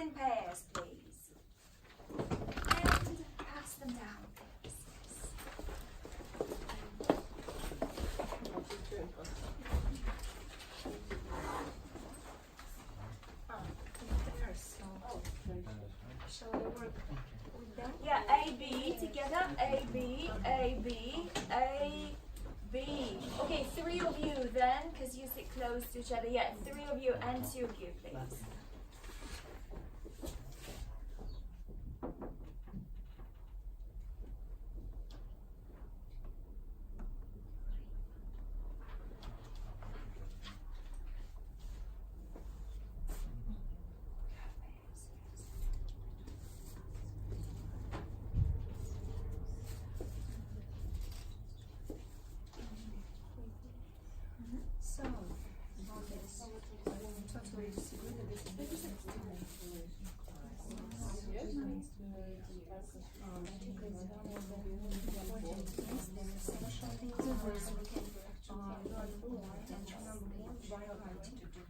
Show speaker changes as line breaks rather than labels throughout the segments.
in pairs, please. And pass them down, please. Shall I work with them? Yeah, A, B, together. A, B, A, B, A, B. Okay, 3 of you then, because you sit close to each other. Yeah, 3 of you and 2 of you, please. So, about this, totally disagree that this is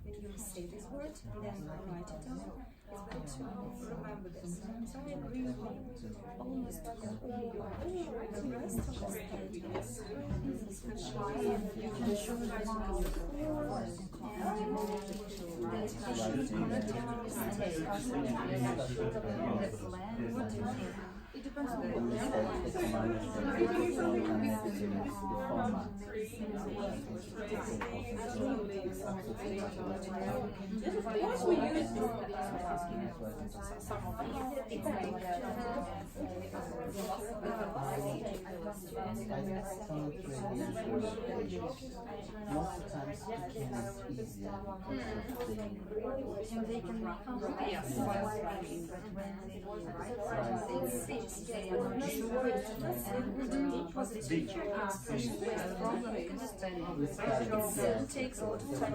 when you say this word, then write it down. It's better to remember this. So I agree with you. Almost like the rest of the statements, especially if you can show the it depends on the takes a lot of time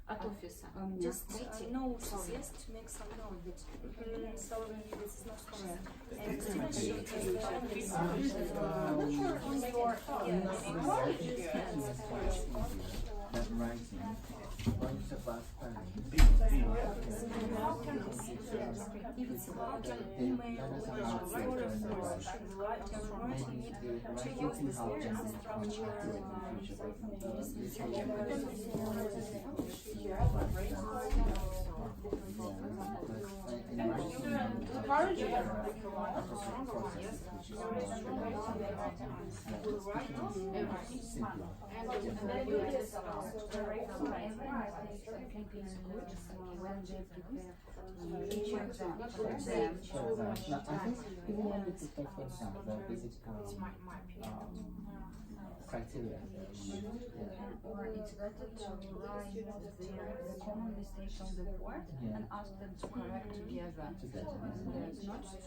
от офиса. Just notes, yes, to make some notes. So this is not correct. And if it's about an email or a force, you need to use this structure.
Criteria.
Or it's better to write the common mistakes on the board and ask them to correct together. Not to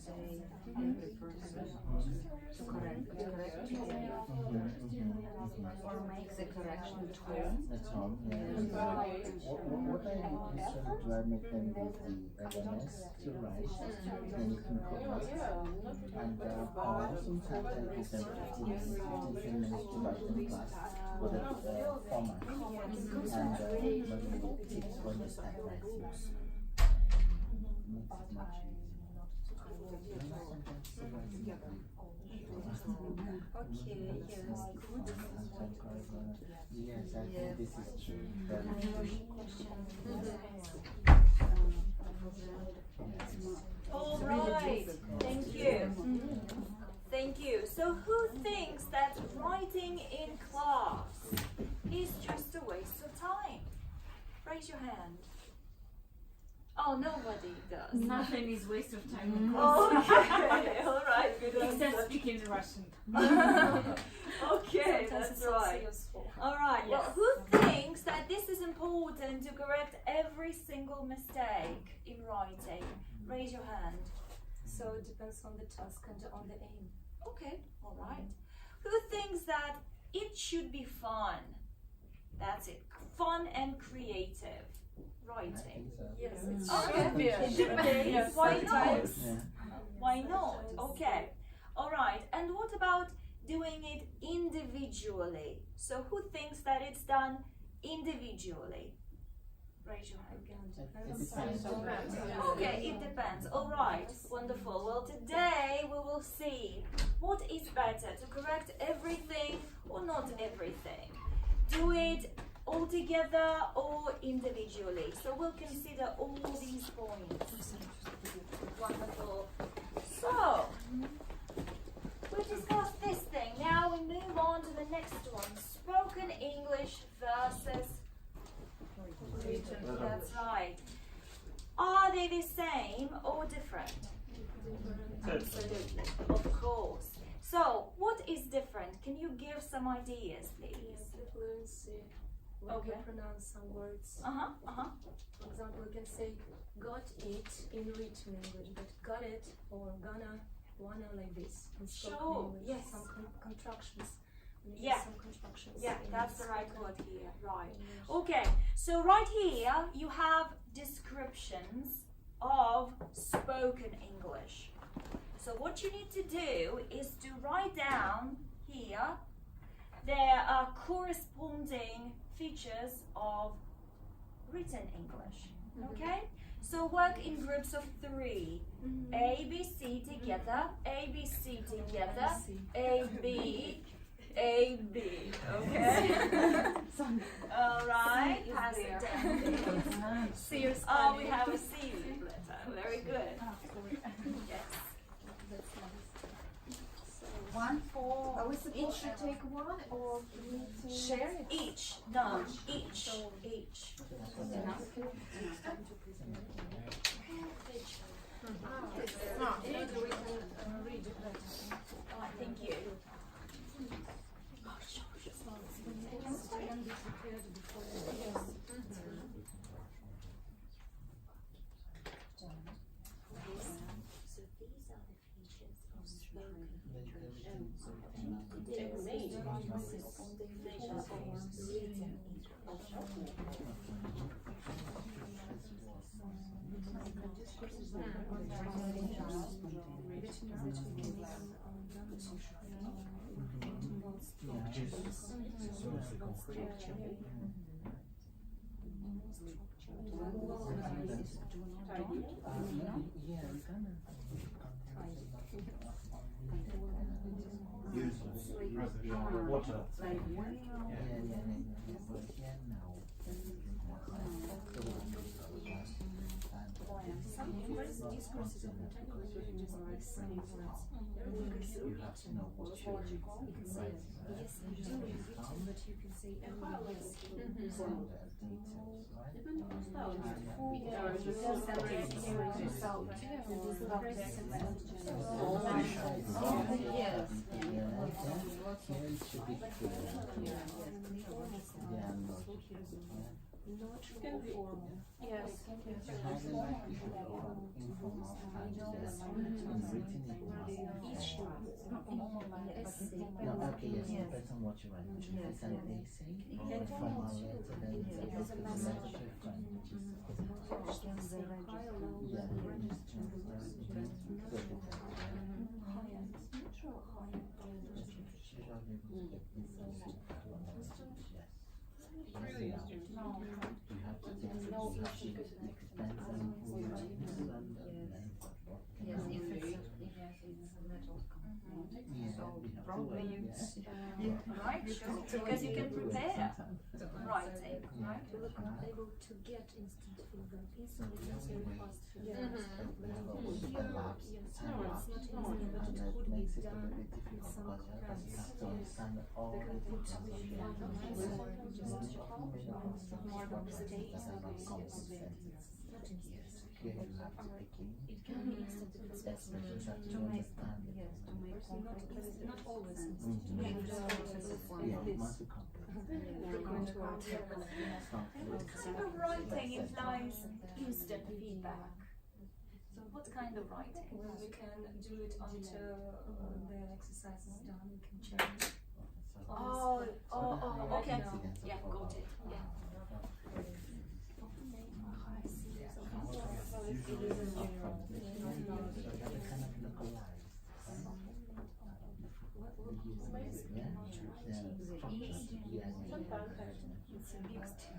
say every person to correct, but correct together. Or make the correction at home.
At home, yes. What I usually do, I make them with the LMS to write, then you can correct. And sometimes I give them 15 minutes to write in class with a format. And tips when you start writing. Makes it much easier.
Okay, yes, good.
Yes, I think this is true.
All right, thank you. Thank you. So who thinks that writing in class is just a waste of time? Raise your hand. Oh, nobody does.
Nothing is waste of time.
Okay, all right, good
Except
answer.
speaking Russian.
Okay,
Sometimes
that's
it's also
right.
useful.
All right.
Yes.
Well, who thinks that this is important to correct every single mistake in writing? Raise your hand.
So it depends on the task and on the aim.
Okay. All right. Who thinks that it should be fun? That's it. Fun and creative writing.
Yes,
Mm.
it
Okay.
should be.
It should be.
Yes,
Why not?
sometimes.
Yeah.
Why not? Okay. All right. And what about doing it individually? So who thinks that it's done individually? Raise your hand.
It depends.
Okay, it depends. All right. Wonderful. Well, today we will see what is better, to correct everything or not everything. Do it all together or individually. So we'll consider all these points. Wonderful. So, we discussed this thing. Now we move on to the next one. Spoken English versus written. That's right. Are they the same or different? Absolutely. Of course. So, what is different? Can you give some ideas, please?
The fluency, when
Okay.
you pronounce some words.
For
example, you can say got it in written English, but got it or gonna, wanna like this. In spoken
Sure,
English,
yes.
some contractions. We use
Yeah.
some contractions.
Yeah,
in
that's the right
spoken
word here, right.
English.
Okay, so right here you have descriptions of spoken English. So what you need to do is to write down here there are corresponding features of written English. Okay? So work in groups of 3. A, B, C together, A, B, C together, A, B, A, B. Okay? Alright, pass it down.
Serious.
Oh, we have a C letter. Very good. Yes.
One for
Are we supposed to take one or share it?
Each. No, each. Each. Alright, thank you. So these are the features of spoken English.
Water.
Some English discourses of contemporary languages are the same words. You can say
You have to know what you're
you can say yes, I do in written, but you can say yes. Not formal. Yes.
No, okay, yes, depends on what you write. If it's an essay or a formal letter, then it's a letter to a friend, which is
Right, sure. Because you can prepare writing, right?
You look able to get instant feedback. Instant is very fast feedback. But here, yes, no, it's not easy, but it could be done in some practice. They can put with or just more mistakes. Yes, not easy.
here you have to begin.
It can be instant if it's
But
desperate.
you have to
To make,
understand it.
yes, to make complex
Not always
sense.
instant.
Mhm.
Make the process of
Yeah,
form.
it must be complex.
Frequent word.
What kind of writing implies instant feedback? So what kind of writing?
Well, you can do it until the exercise is done. You can check it.
Okay.
Incidents of
Yeah, got it. Yeah.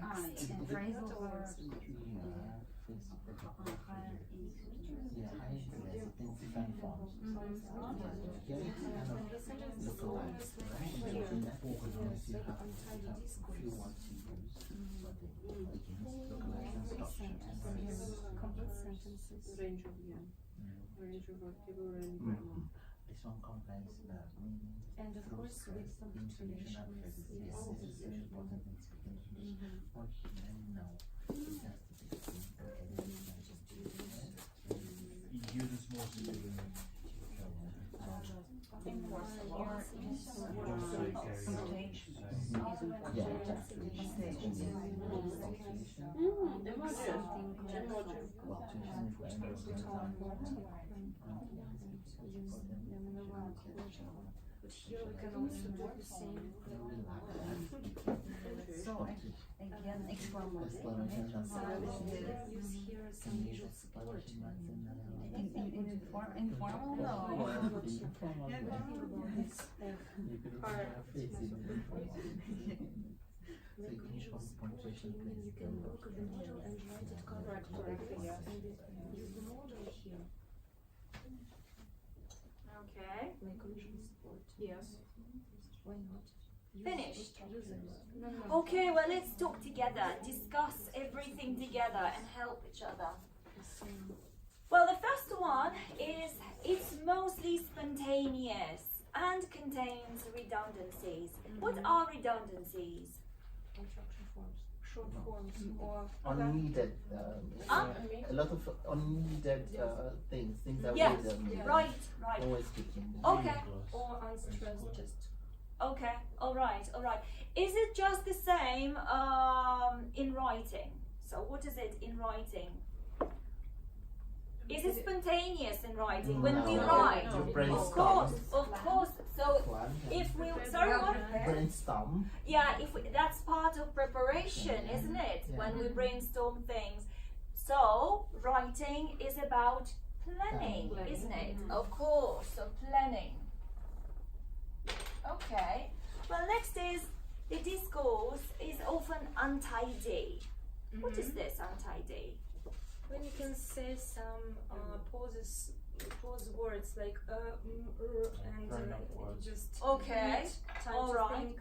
And phrasal verbs.
Complete sentences.
Range of article, range of
This one combines the meaning.
And of course, with punctuation,
This is very important in speaking English. What you know, it has to be
Uses more to do
But here we can also do the same.
So again, informal.
Use here some visual support.
Informal? No.
Like visual support, meaning you can look at the model and write it correctly. And use the model here,
Okay.
like visual support.
Yes.
Why not?
Finished.
Use it. No.
Okay, well let's talk together, discuss everything together and help each other. Well, the first one is it's mostly spontaneous and contains redundancies. What are redundancies?
Construction forms, short forms, or
unneeded, a lot of unneeded things that
Yeah,
we don't need.
right.
Always speaking.
Okay,
or unstressed, just
okay, all right. Is it just the same in writing? So what is it in writing? Is it spontaneous in writing when we
No.
write?
You
Of
brainstorm.
course. So
Plan.
if we, sorry, what?
Brainstorm.
Yeah, that's part of preparation, isn't it?
Yeah.
When we brainstorm things. So writing is about planning,
Planning.
isn't it? Of course, so planning. Okay. Well, next is the discourse is often untidy. What is this untidy?
when you can say some pause words like and just
Okay,
need time
all
to
right.
think.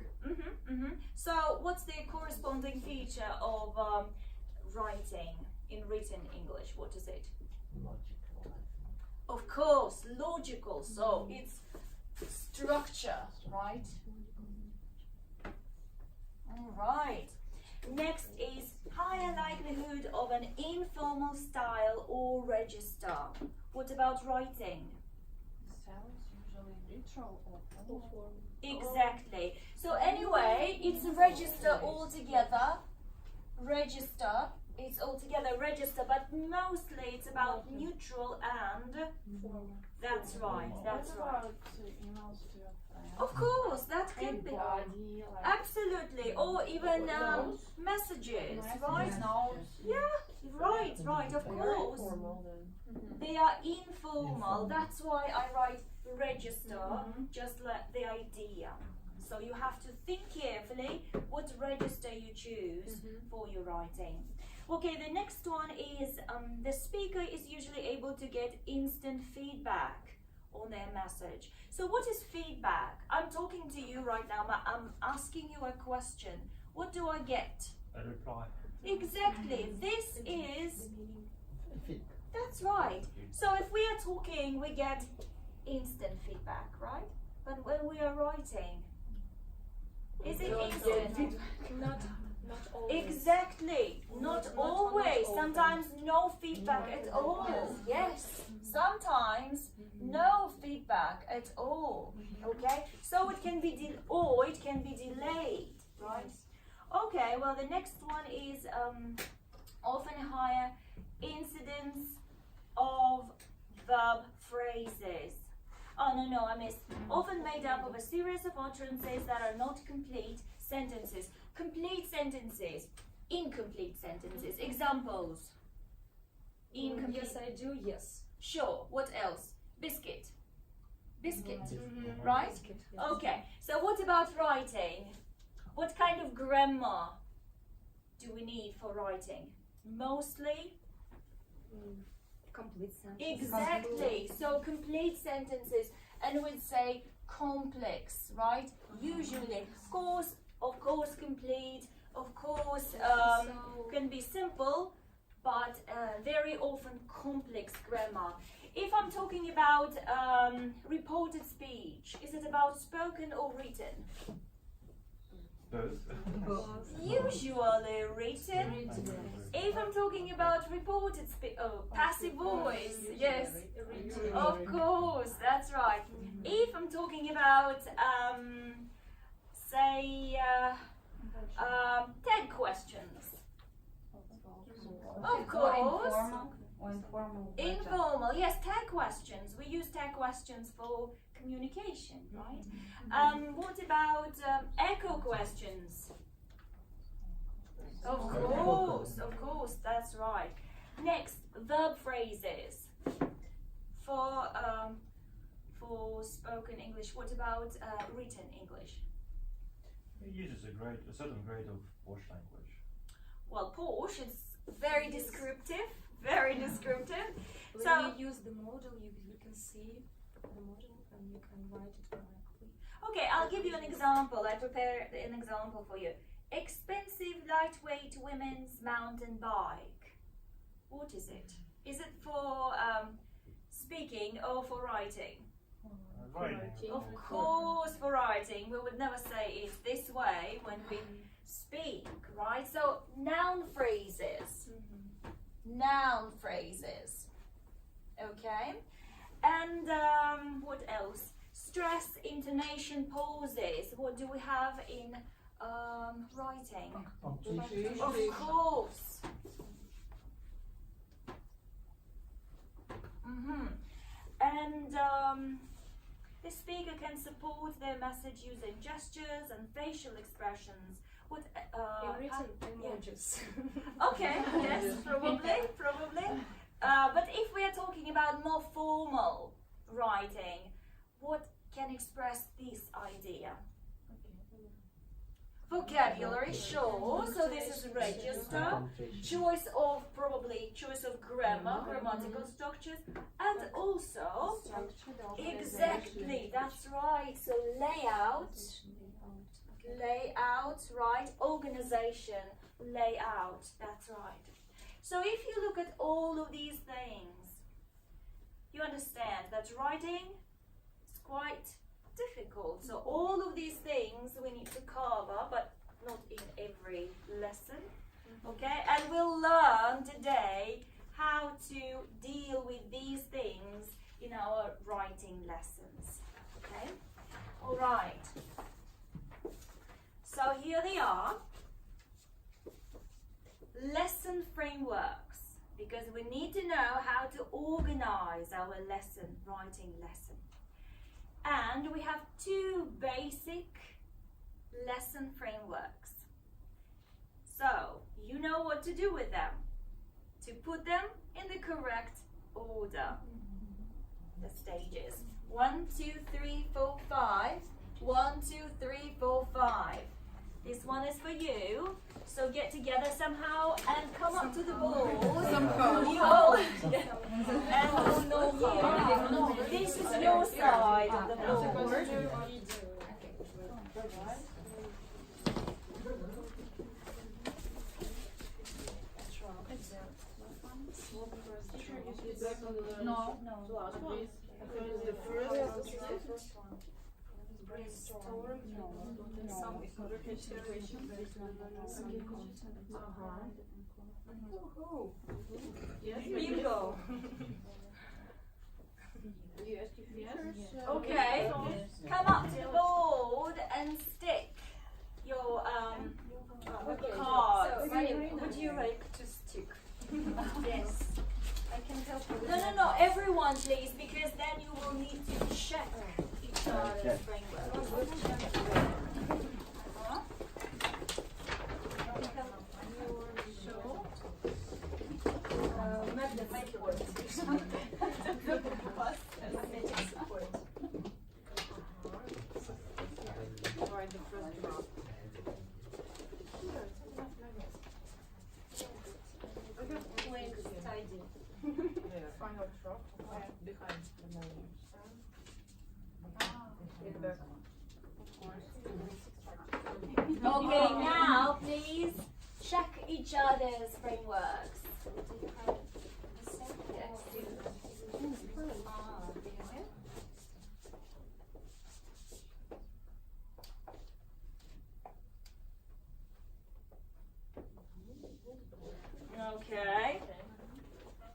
So, what's the corresponding feature of writing in written English? What is it?
Logical.
Of course, logical. So it's structure, right? All right. Next is higher likelihood of an informal style or register. What about writing?
Style is usually literal or formal.
Exactly. So anyway, it's a register altogether. Register. It's altogether register, but mostly it's about neutral and. That's right. That's right.
Emails to your friends.
Of course, that can be.
Body, like
Absolutely. Or even messages, right?
notes.
Yeah, right. Of course. They are informal. That's why I write register, just like the idea. So you have to think carefully what register you choose for your writing. Okay, the next one is the speaker is usually able to get instant feedback on their message. So what is feedback? I'm talking to you right now, I'm asking you a question. What do I get?
A reply.
Exactly, this is, that's right. So if we are talking, we get instant feedback, right? But when we are writing, is it instant?
Not always.
Exactly, not always. Sometimes no feedback at all. Yes, sometimes no feedback at all. Okay, so it can be or it can be delayed, right? Okay, well the next one is often higher incidence of verb phrases. Oh no, I missed. Often made up of a series of utterances that are not complete sentences. Complete sentences, incomplete sentences. Examples. Incomplete.
Yes, I do. Yes.
Sure. What else? Biscuit. Biscuit. Right?
Biscuit, yes.
Okay. So what about writing? What kind of grammar do we need for writing? Mostly.
Complete sentence.
Exactly. So complete sentences, and we'd say complex, right? Usually, of course, complete. Of course, can be simple, but very often complex grammar. If I'm talking about reported speech, is it about spoken or written?
Both.
Usually written. If I'm talking about reported passive voice, yes, of course, that's right. If I'm talking about, say, tag questions, of course.
Or informal.
Informal, yes, tag questions. We use tag questions for communication, right? What about echo questions? Of course, that's right. Next, verb phrases for spoken English. What about written English?
It uses a certain grade of posh language.
Well, posh is very descriptive. Very descriptive.
When
So
you use the model, you can see the model and you can write it correctly.
okay, I'll give you an example. I prepared an example for you. Expensive lightweight women's mountain bike. What is it? Is it for speaking or for writing?
Writing.
Of course, for writing. We would never say it this way when we speak, right? So noun phrases. Noun phrases. Okay? And what else? Stress, intonation, pauses. What do we have in writing? Of course. And the speaker can support their message using gestures and facial expressions. What
Written emojis.
okay, yes, probably. But if we are talking about more formal writing, what can express this idea? Vocabulary, sure. So this is register, choice of grammar, grammatical structures, and also exactly. That's right. So layout, right? Organization, layout. That's right. So if you look at all of these things, you understand that writing is quite difficult. So all of these things we need to cover, but not in every lesson. Okay, and we'll learn today how to deal with these things in our writing lessons. Okay, all right. So here they are. Lesson frameworks, because we need to know how to organize our writing lesson. And we have two basic lesson frameworks. So, you know what to do with them. To put them in the correct order. The stages. 1, 2, 3, 4, 5. 1, 2, 3, 4, 5. This one is for you. So get together somehow and come up to the board. You all, and this is your side of the board.
No.
brainstorm some situation.
Bingo. Okay. Come up to the board and stick your cards.
So, would you like to stick?
Yes.
I can help you with
No,
that.
no, no. Everyone, please, because then you will need to check each other's framework.
Magnetic support. Magnetic support.
Alright, the first drop.
Link tidy.
Final drop. Behind the movie. Get back.
Okay, now please check each other's frameworks. Okay.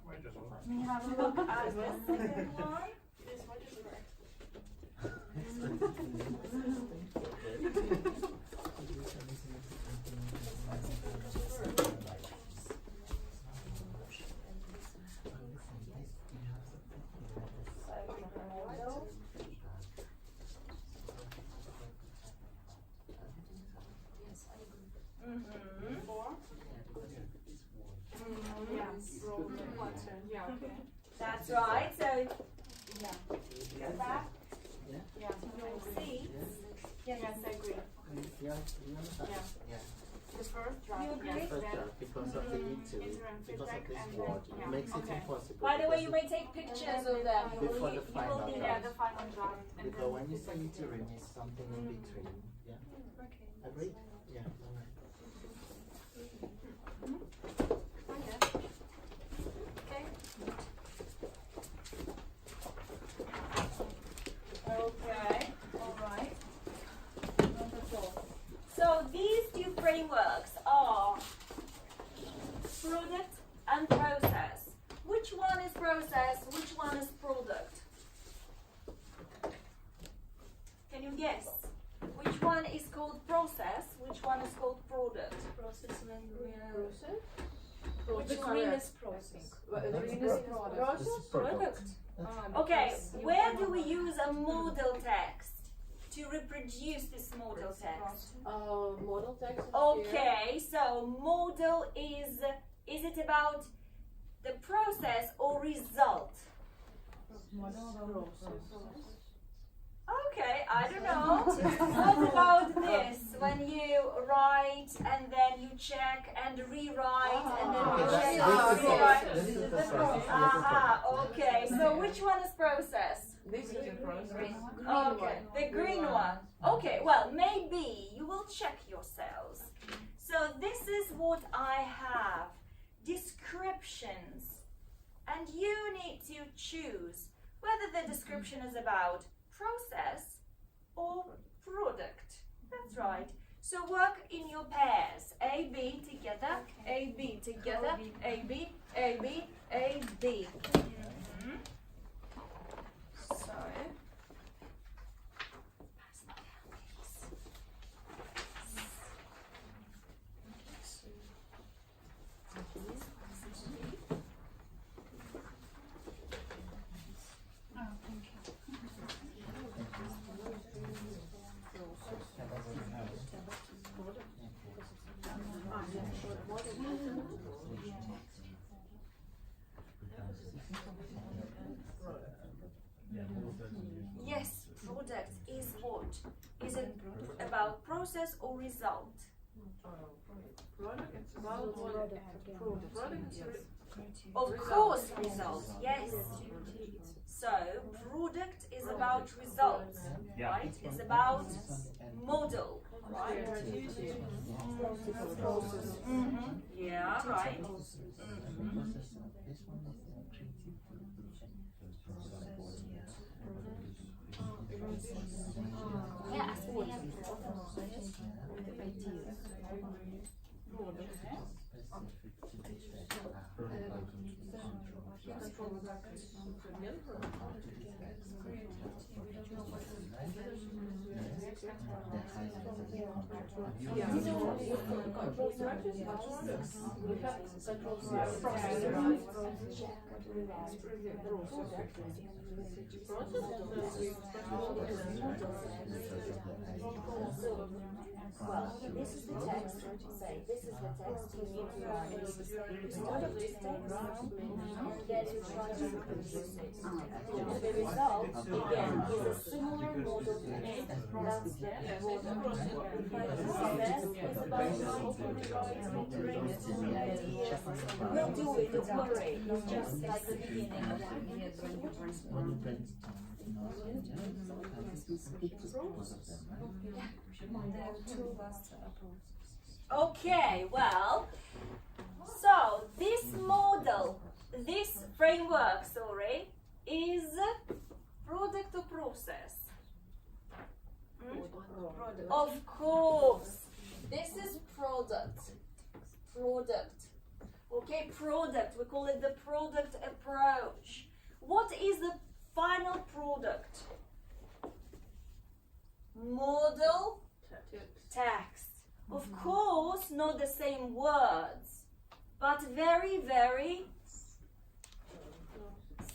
Let me have a look at the second one.
Yeah, okay.
That's right. So
Yeah.
go back.
Yeah.
Yeah.
Your seats.
Yes, I agree.
Yeah. Yeah.
The first drop.
You agree?
Yes,
First
then
job because of the YouTube,
interim
because of
feedback
this
and
board,
then,
it makes it
okay.
impossible.
By the way, you
because
may take pictures of them.
Before the
You will
final
need
Yeah,
them.
the final draft. And
because
then
when you say interim, it's something in between. Yeah.
Okay.
Agreed? Yeah. All right.
Okay, all right. Wonderful. So these two frameworks are product and process. Which one is process? Which one is product? Can you guess? Which one is called process? Which one is called product?
Process when we are.
process.
Which green is process?
Green is product.
This is product.
Okay, where do we use a model text to reproduce this model text?
Model text.
Okay, so model is it about the process or result? Okay, I don't know. What about this? When you write and then you check and rewrite and then you check and rewrite.
This is the process.
Aha, okay. So which one is process?
This is the process.
Okay, the green one. Okay, well, maybe you will check yourselves. So this is what I have. Descriptions. And you need to choose whether the description is about process or product. That's right. So work in your pairs. A, B together, A, B together, A, B, A, B, A, B. Mhm. So, pass that down, please. Yes, product is what? Is it about process or result?
Product is about product is
Of course, result, yes. So, product is about results, right? It's about model. right? Yeah, right.
Yeah,
Well, this is the text, what you say, this is the text, you need to write it. You start off this text, and then you try to reproduce it. The result, again, is a similar model text. That's the product. Process is about we'll do it, don't worry. It's just like the beginning of it. Okay, well, so this model, this framework, sorry, is product or process? Of course, this is product. Okay, product, we call it the product approach. What is the final product? Model text. Of course, not the same words, but very, very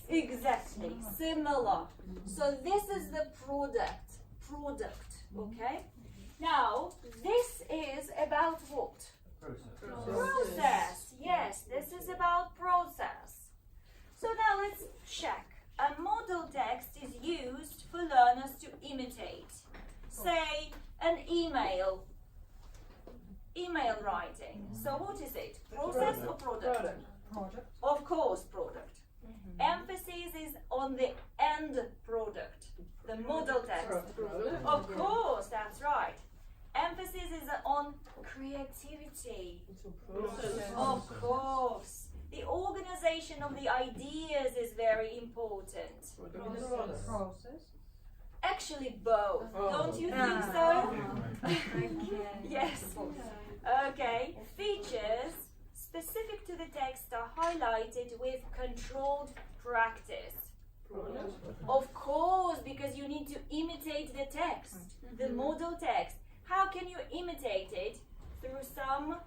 exactly similar. So this is the product, okay? Now, this is about what? Process. Yes, this is about process. So now let's check. A model text is used for learners to imitate. Say, an email writing. So what is it? Process or product? Of course, product. Emphasis is on the end product, the model text. Of course, that's right. Emphasis is on creativity. Of course. The organization of the ideas is very important. Actually, both. Don't you think so? Yes. Okay. Features specific to the text are highlighted with controlled practice. Of course, because you need to imitate the text, the model text. How can you imitate it? Through some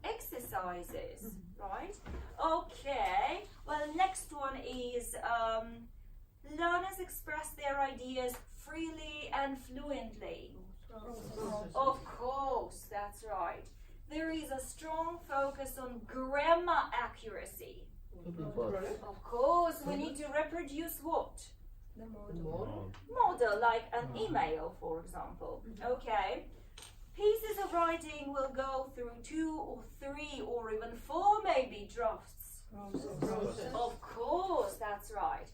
exercises, right? Okay. Well, next one is learners express their ideas freely and fluently. Of course, that's right. There is a strong focus on grammar accuracy. Of course, we need to reproduce what?
The model.
Model, like an email, for example. Okay. Pieces of writing will go through 2 or 3 or even 4 maybe drafts. Of course, that's right.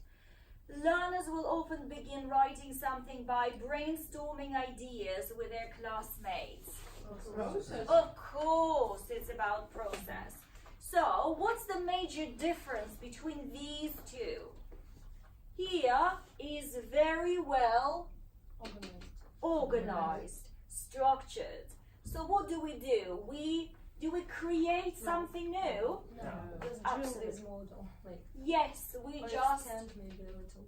Learners will often begin writing something by brainstorming ideas with their classmates. Of course, it's about process. So, what's the major difference between these two? Here is very well organized, structured. So what do? Do we create something new?
No, it's
Absolutely.
this model. Like,
Yes, we
or
just
extend maybe a little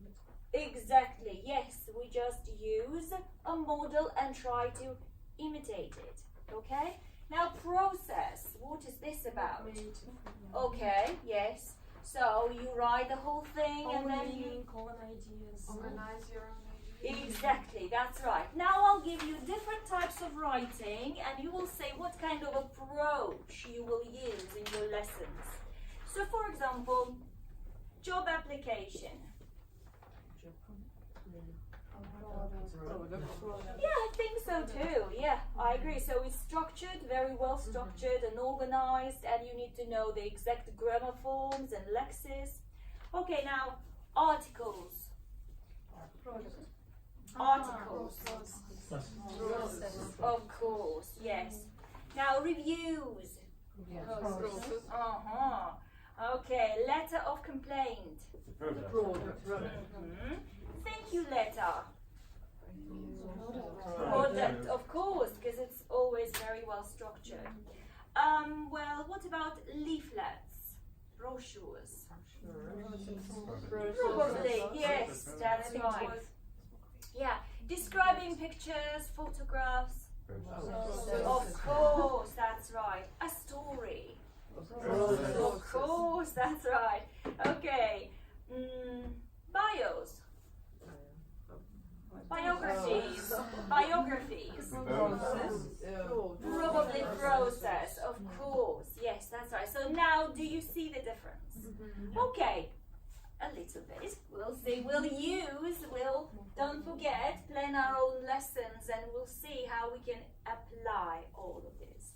bit.
exactly. Yes, we just use a model and try to imitate it. Okay? Now process. What is this about? Okay, yes. So you write the whole thing and then you
common ideas.
Organize your own
exactly, that's right. Now I'll give you different types of writing and you will say what kind of approach you will use in your lessons. So for example, job application. Yeah, I think so too. Yeah, I agree. So it's structured, very well structured and organized, and you need to know the exact grammar forms and lexis. Okay, now articles. Articles. Of course, yes. Now reviews. Okay, letter of complaint. Thank you letter. Product, of course, because it's always very well structured. Well, what about leaflets? Brochures? Probably, yes, that's right. Yeah, describing pictures, photographs. Of course, that's right. A story. Of course, that's right. Okay. Bios. Biographies. Biographies. Probably process. Of course. Yes, that's right. So now, do you see the difference? Okay. A little bit. We'll see. Don't forget, plan our own lessons and we'll see how we can apply all of this.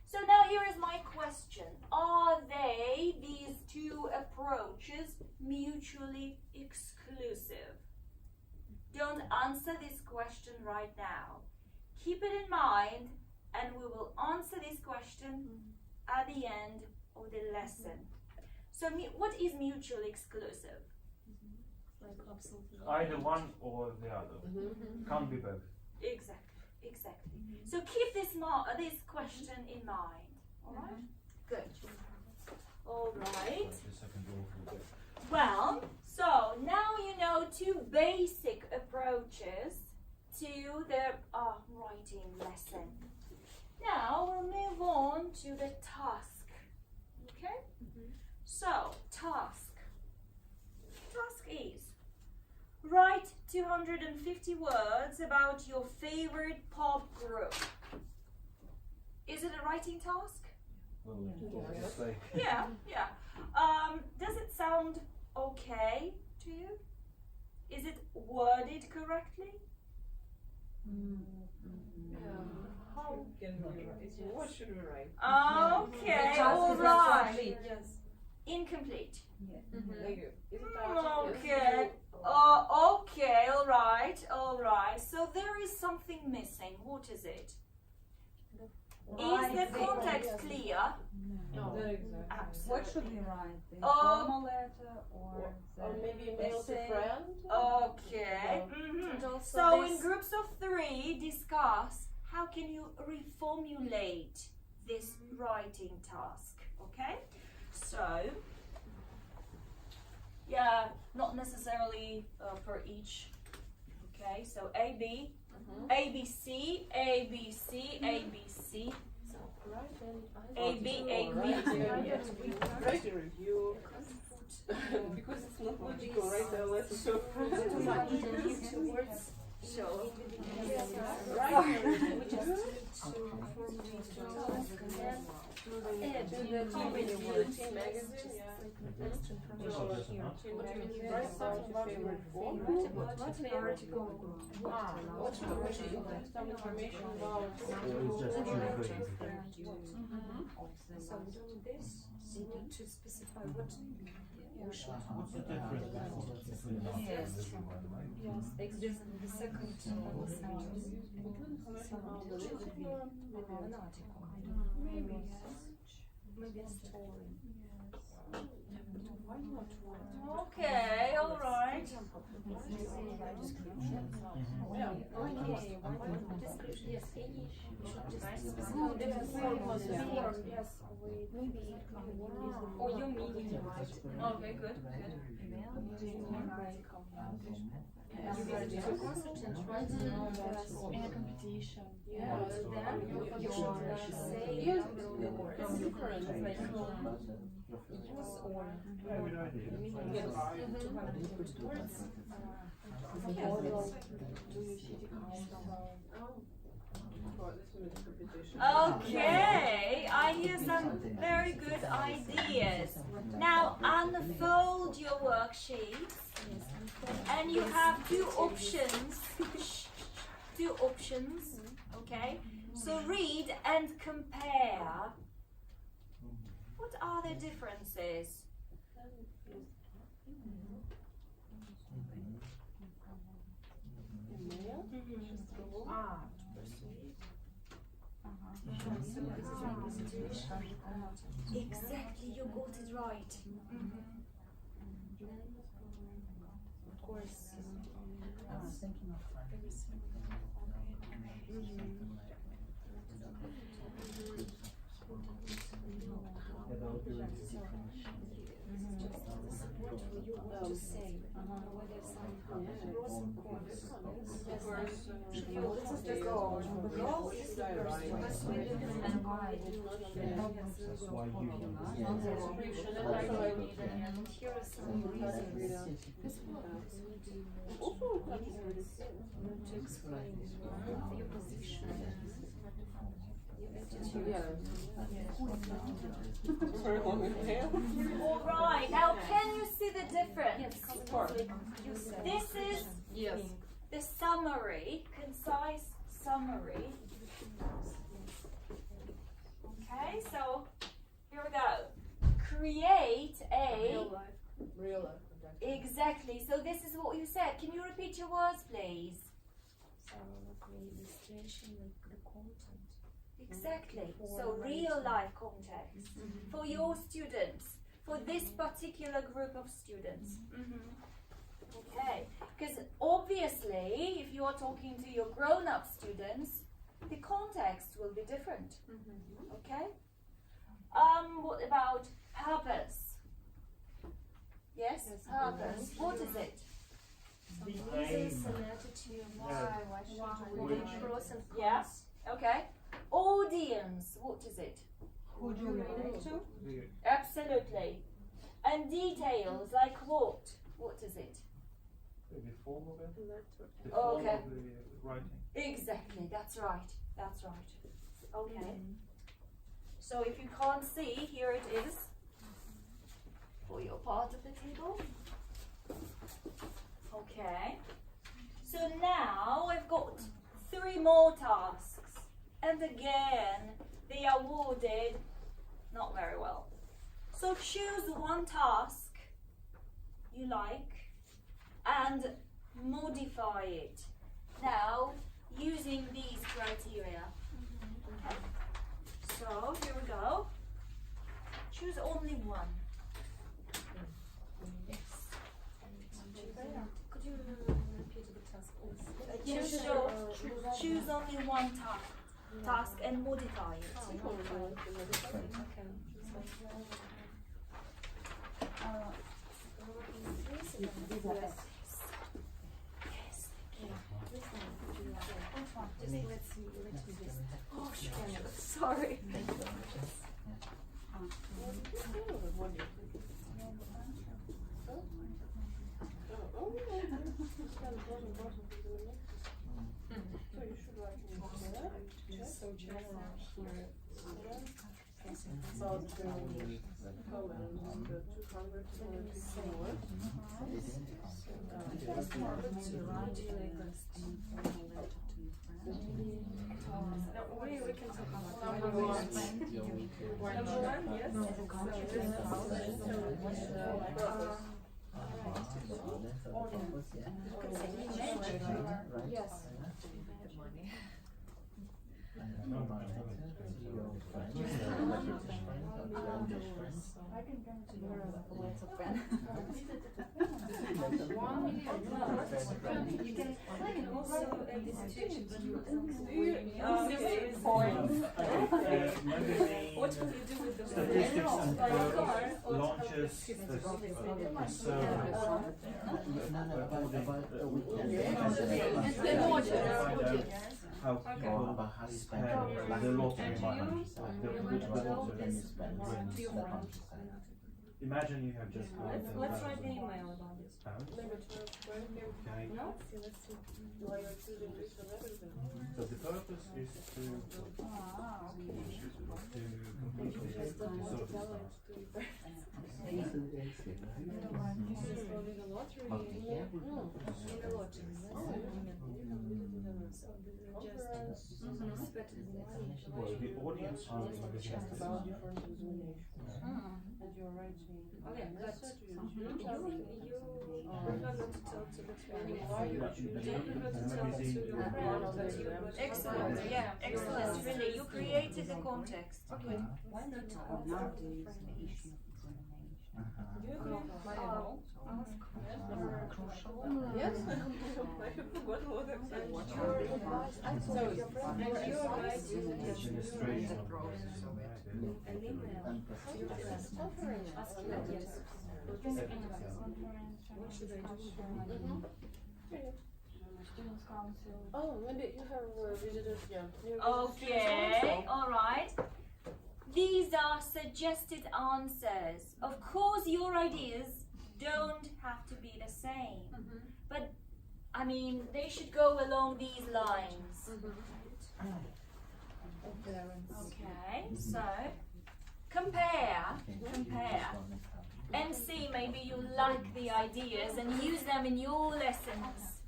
So now here is my question. Are these two approaches mutually exclusive? Don't answer this question right now. Keep it in mind and we will answer this question at the end of the lesson. So what is mutually exclusive?
Either one or the other. Can't be both.
Exactly. So keep this question in mind. All right? Good. All right. Well, so now you know two basic approaches to the writing lesson. Now we'll move on to the task. Okay? So, task. Task is write 250 words about your favorite pop group. Is it a writing task? Yeah. Does it sound okay to you? Is it worded correctly?
How can we write? What should we write?
Okay, all right. Incomplete.
Negative. Is it
Okay. Okay, all right. So there is something missing. What is it? Is the context clear?
No, not exactly.
Absolutely.
What should we write? The formal letter or
maybe mail to
essay?
friend?
Okay. So in groups of 3, discuss how can you reformulate this writing task. Okay? So, yeah, not necessarily for each. Okay, so A, B, A, B, C, A, B, C, A, B, C. A, B, A, B.
Yes, we write a review. Because it's not logical, write a letter so
Too much words.
So,
write a review.
We just need to task and then add
Team magazine, yeah. Write about your favorite book.
What's the article?
What's some information about
So doing this, we need to specify what we should.
What's the difference?
Yes, exactly. The second sentence. An article. Maybe a story. Why not?
okay, all right.
Yeah.
Okay, description. Yes, any. We should just specify. Yes, maybe. Or your meaning.
Okay, good.
You visit a concert and write in a competition.
Yeah.
Then you should say
Yes,
the words.
it's different.
Like use or
Yes.
250 words.
Okay, I hear some very good ideas. Now unfold your worksheets and you have two options. Okay? So read and compare. What are the differences? Ah. Exactly, you got it right.
Of course,
I was thinking of something
support for you what to say, whether some pros and cons. Yes, if you this is the goal. The goal is the persuasion and why
That's why you
and here are some reasons. This one to explain your position, your attitude.
Very long inhale.
All right. Now, can you see the difference? This is the summary, concise summary. Okay, so here we go. Create a
Real life.
exactly. So this is what you said. Can you repeat your words, please?
So illustration, like the content.
Exactly. So real life context for your students, for this particular group of students. Okay. Because obviously, if you are talking to your grown-up students, the context will be different. Okay. What about purpose? Yes, purpose. What is it?
Some reasons and attitude. Why should we do pros and cons?
Yeah. Okay. Audience. What is it?
Who do you relate to?
Absolutely. And details like what? What is it?
The form of it. The
Okay.
form of the writing.
Exactly. That's right. That's right. Okay. So if you can't see, here it is for your part of the table. Okay. So now I've got 3 more tasks. And again, they are worded not very well. So choose one task you like and modify it. Now, using these criteria. Okay. So here we go. Choose only one.
Could you repeat the task, please?
Choose only one task and modify it. Oh, sure. Sorry.
So general here.
About the color and the 224 words.
We can talk about
Number one.
Number one, yes. Yes.
I can come to your lots of pen.
You can also add this situation, but you what will you do with the
Statistics and
car or
launches the how people spend the lottery money. Imagine you have just won
let's write the email about this.
pounds. Okay.
No? Let's see.
So the purpose is to complete this sort of task. Well, the audience will be
About different examinations. And your
Okay, but you prefer not to tell to the training. You prefer to tell to your friend that you got.
Excellent, yeah, excellent, really. You created the context.
Okay, why not ask
Nowadays,
for
the
friends?
issue of examination.
Do you think viable?
Yes, I forgot what I said.
And your advice, I told your friend, and your advice is
Administration.
an email to your friend. Ask him that, yes. What should I do?
Students' council.
Oh, maybe you have visitors, yeah.
Okay, alright. These are suggested answers. Of course, your ideas don't have to be the same. But, I mean, they should go along these lines. Okay, so compare, and see maybe you like the ideas and use them in your lessons.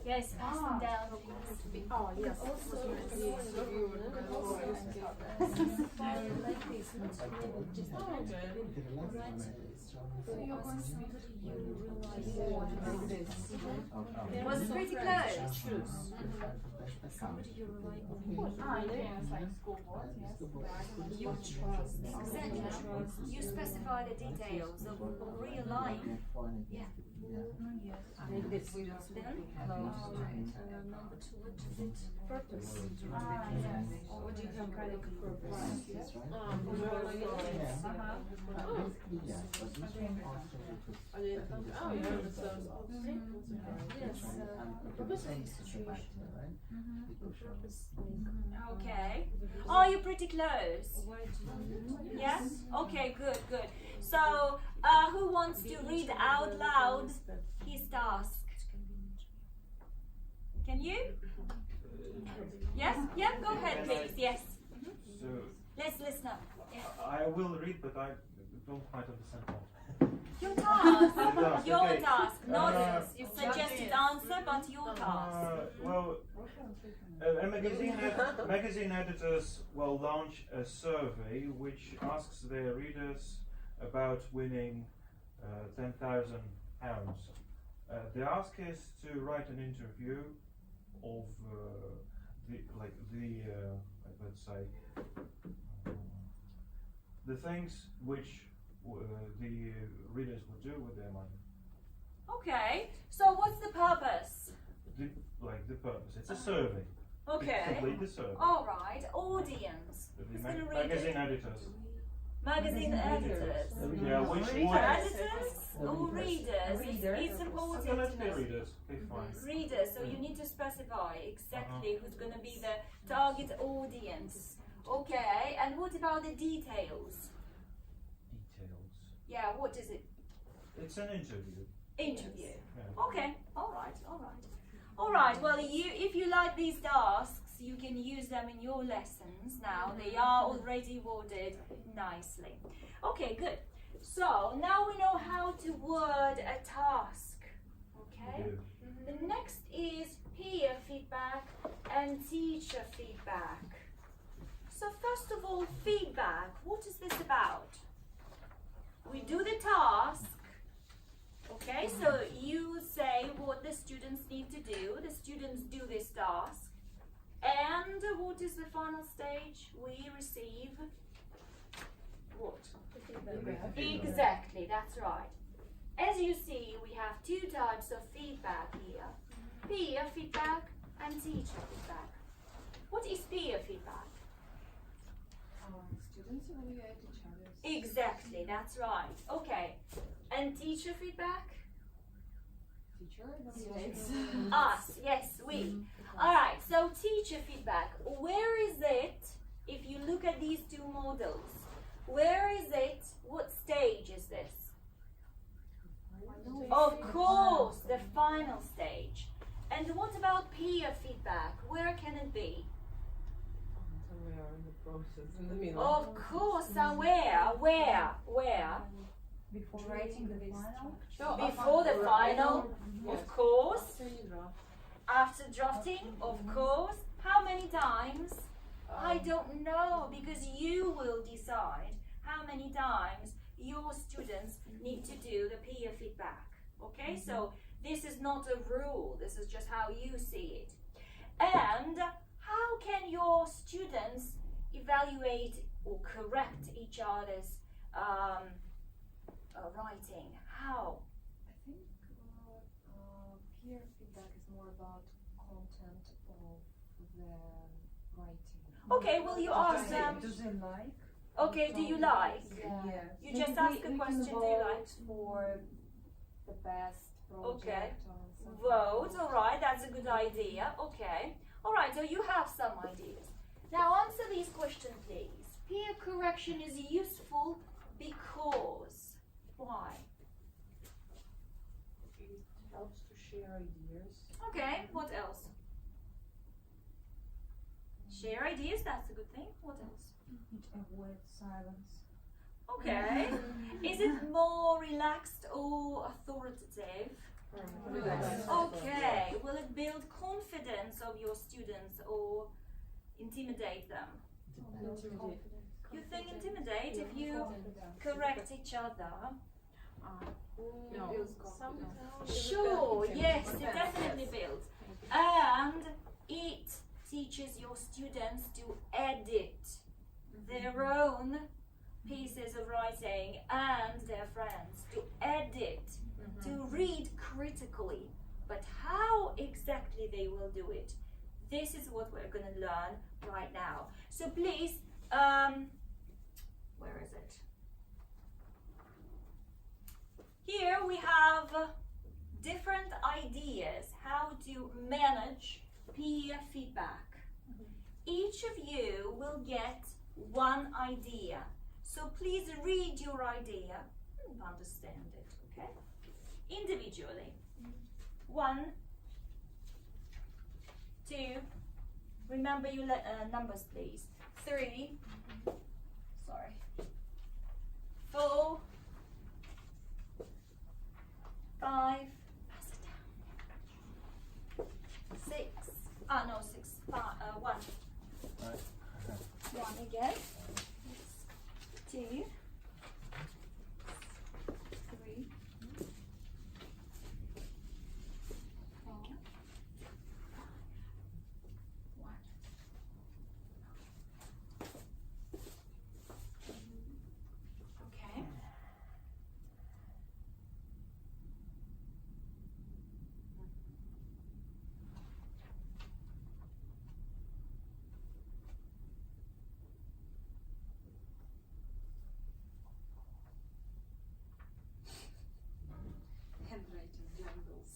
Yes, pass them down.
Oh, yes.
Also, like this, not really just so you're going somebody you rely on.
Was it pretty close?
Somebody you rely on.
Like school board, yes.
You trust.
Exactly. You specify the details of real life. Yeah.
Make the students
Then?
Number two, what is it? Purpose. Or what do you have kind of purpose?
Okay. Are you pretty close?
Why do you?
Yeah? Okay, good, good. So, who wants to read out loud his task? Can you? Yes? Yeah, go ahead, please. Yes.
So
Let's listen up. Yeah.
I will read, but I don't quite understand what.
Your task.
task,
Your
okay.
task. Not
Uh,
suggested answer, but your task.
Well, magazine editors will launch a survey which asks their readers about winning £10,000. The ask is to write an interview of let's say the things which the readers would do with their money.
Okay. So what's the purpose?
The purpose. It's a survey.
Okay.
Complete the survey.
All right. Audience.
The
Who's gonna read
magazine
it?
editors.
Magazine editors.
Yeah, which
Editors or readers? It's important
Okay, let's
to
be
know.
readers. Okay, fine.
Readers, so you need to specify exactly who's going to be the target audience. Okay, and what about the details?
Details.
Yeah, what is it?
It's an interview.
Interview.
Yeah.
Okay, alright. Alright, well, if you like these tasks, you can use them in your lessons now. They are already worded nicely. Okay, good. So, now we know how to word a task. Okay?
Yeah.
The next is peer feedback and teacher feedback. So first of all, feedback. What is this about? We do the task. Okay, so you say what the students need to do. The students do this task. And what is the final stage? We receive what? Exactly, that's right. As you see, we have two types of feedback here. Peer feedback and teacher feedback. What is peer feedback?
Students evaluate each other's.
Exactly, that's right. Okay. And teacher feedback?
Teacher evaluates.
Us, yes, we. Alright, so teacher feedback. Where is it, if you look at these two models, where is it? What stage is this? Of course, the final stage. And what about peer feedback? Where can it be?
Somewhere in the process, in the middle.
Of course, somewhere. Where?
Before writing the final.
Before the final, of course.
After you draft.
After drafting, of course. How many times? I don't know, because you will decide how many times your students need to do the peer feedback. Okay, so this is not a rule, this is just how you see it. And how can your students evaluate or correct each other's writing? How?
I think peer feedback is more about content of the writing.
Okay, will you ask them?
Do they like?
Okay, do you like?
Yeah.
You just ask a question, do you like?
For the best project
Okay.
or something.
Vote, alright, that's a good idea. Okay. Alright, so you have some ideas. Now answer these questions, please. Peer correction is useful because. Why?
It helps to share ideas.
Okay, what else? Share ideas, that's a good thing. What else?
It avoids silence.
Okay. Is it more relaxed or authoritative?
Relaxed.
Okay. Will it build confidence of your students or intimidate them? You think intimidate if you correct each other?
No.
Sure, yes, it definitely builds. And it teaches your students to edit their own pieces of writing and their friends, to edit, to read critically. But how exactly they will do it, this is what we're going to learn right now. So please, where is it? Here we have different ideas how to manage peer feedback. Each of you will get one idea. So please read your idea and understand it, okay? Individually. 1, 2, remember your numbers please. 3, sorry. 4, 5, pass it down. 6, no 6, 5, 1. 1 again. 2, 3, 4, 5, 1. Okay.
Handwriting jungles.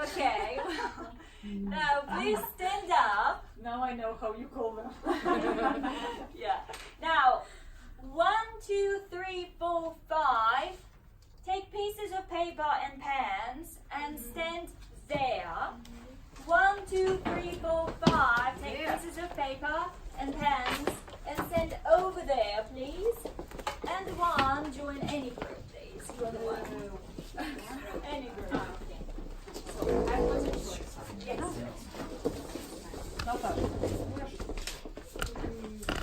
Okay. Now please stand up.
Now I know how you call them.
Yeah. Now, 1, 2, 3, 4, 5. Take pieces of paper and pens and stand there. 1, 2, 3, 4, 5. Take pieces of paper and pens and stand over there, please. And 1, join any group, please. You are the one. Any group. Yes.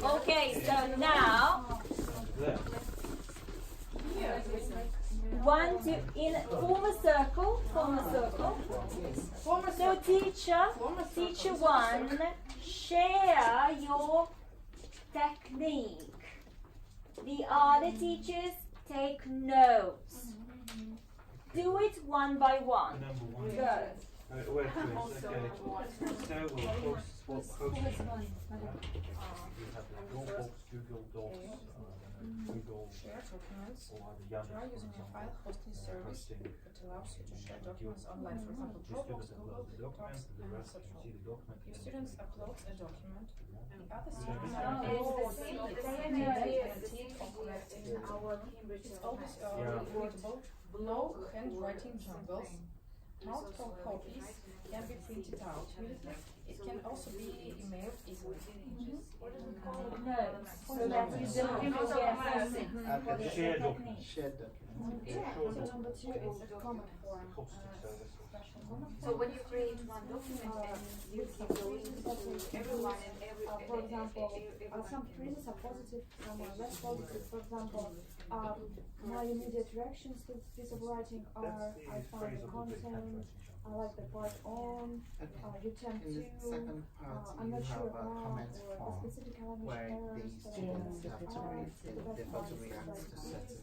Okay, so now 1, 2, form a circle. So teacher 1, share your technique. The other teachers take notes. Do it one by one.
Number 1.
Go.
Wait, okay. So we'll post You have Dropbox, Google Docs, Google
Share documents.
or the Yandex,
Try
for
using a
example.
file hosting service
Hosting.
that allows you to share documents online, for example,
The
Dropbox,
student
Google
uploads the document,
Docs,
the
and
rest
etc.
can see the document.
If students upload a document, the other
Yeah.
students
Yeah.
are
It's
able
the
to
same-
see
the
it
same
and
idea
edit
as
it or correct it.
our Cambridge
It's always
Yeah.
readable. No handwriting jungles. Multiple copies can be printed out immediately
It can also be emailed easily.
Notes, so that you don't
And the shared document.
Shared document.
Number two is a common form.
Hosting services.
So when you create one document and you give the link to everyone and
For example, some phrases are positive, some are less positive. For example, my immediate reactions to this piece of writing are: I find the content, I like the part on, you tend
In
to,
the second part,
I'm
you
not sure
have a
about,
comment
or a
form
specific language
where
error,
the students have to read, they have to react to certain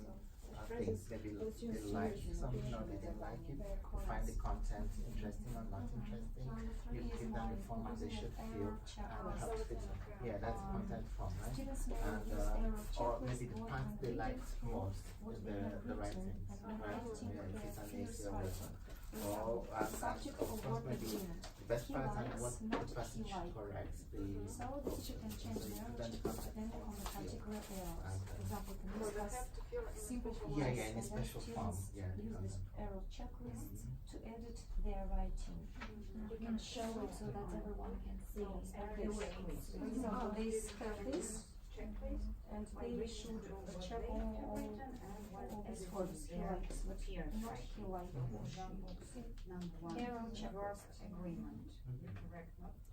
things. Maybe they like something or they didn't like it. You find the content interesting or not interesting. You give them the form as they should feel and have to fit it. Yeah, that's content form, right? And or maybe the part they liked most is the writing, right? Yeah, if it's an AC or whatever. Or of course maybe the best part and what the person should correct.
so the teacher can change the narrative depending on the particular error. For example, you can discuss simple
Yeah, in a special form. Yeah.
use this error checklist to edit their writing. You can show it so that everyone can see the ways. For example, they have this, and they should check all these forms. He likes, but not he likes or she. Error checklist agreement.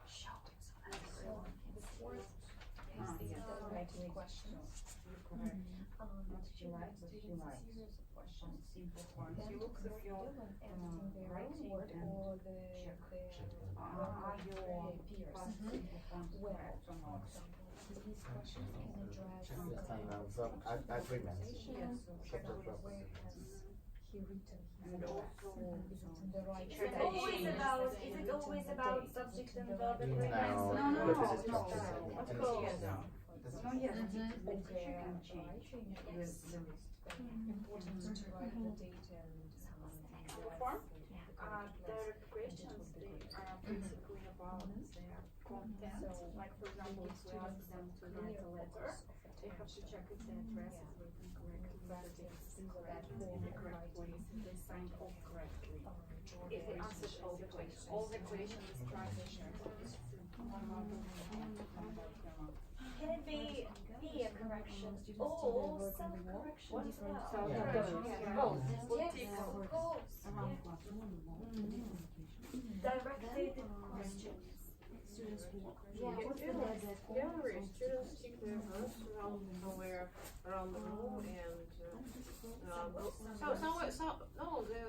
Show it so that everyone can see it. Writing questions. Not he likes, but he likes. Questions, simple forms. You look through your writing and check are your peers simple forms correct or not. These questions can address
Checklist and agreements. Check the drop.
he written his draft and is it in the right
Is it always about subject and verb
No,
agreements?
because it's structured.
Of course.
No, yes, but the teacher can change the list. Important to write the data and
Form? Their questions, they are basically about their content. Like for example, if we ask them to write a letter, they have to check if the address is written correctly, that it is correct in the correct place, if they signed off correctly. If they answered all the questions described in there.
Can it be peer correction or self-correction as well?
Yeah.
Both. Yes, of course. Directed questions.
students will.
Students stick their verbs around somewhere around the room and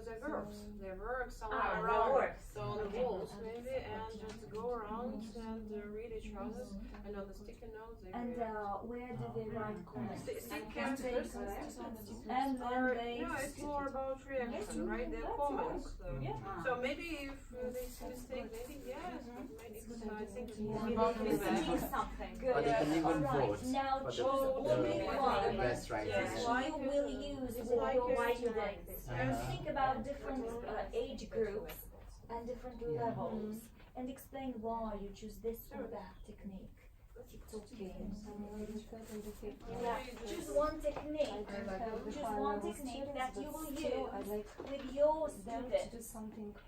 they're verbs. They're verbs somewhere around the walls maybe, and just go around and read each other, and on the sticky notes they
And where do they write comments?
stick characters.
And then they.
No, it's more about reaction, right? They're comments. So maybe if they see mistake, maybe yes, but maybe I think it's more about feedback.
Something.
Or they can even vote
Now
for
choose only
the
one
best writing.
that you will use with your writing days. And think about different age groups and different levels, and explain why you choose this or that technique. It's okay. Yeah, choose one technique. Choose one technique that you will use with your students,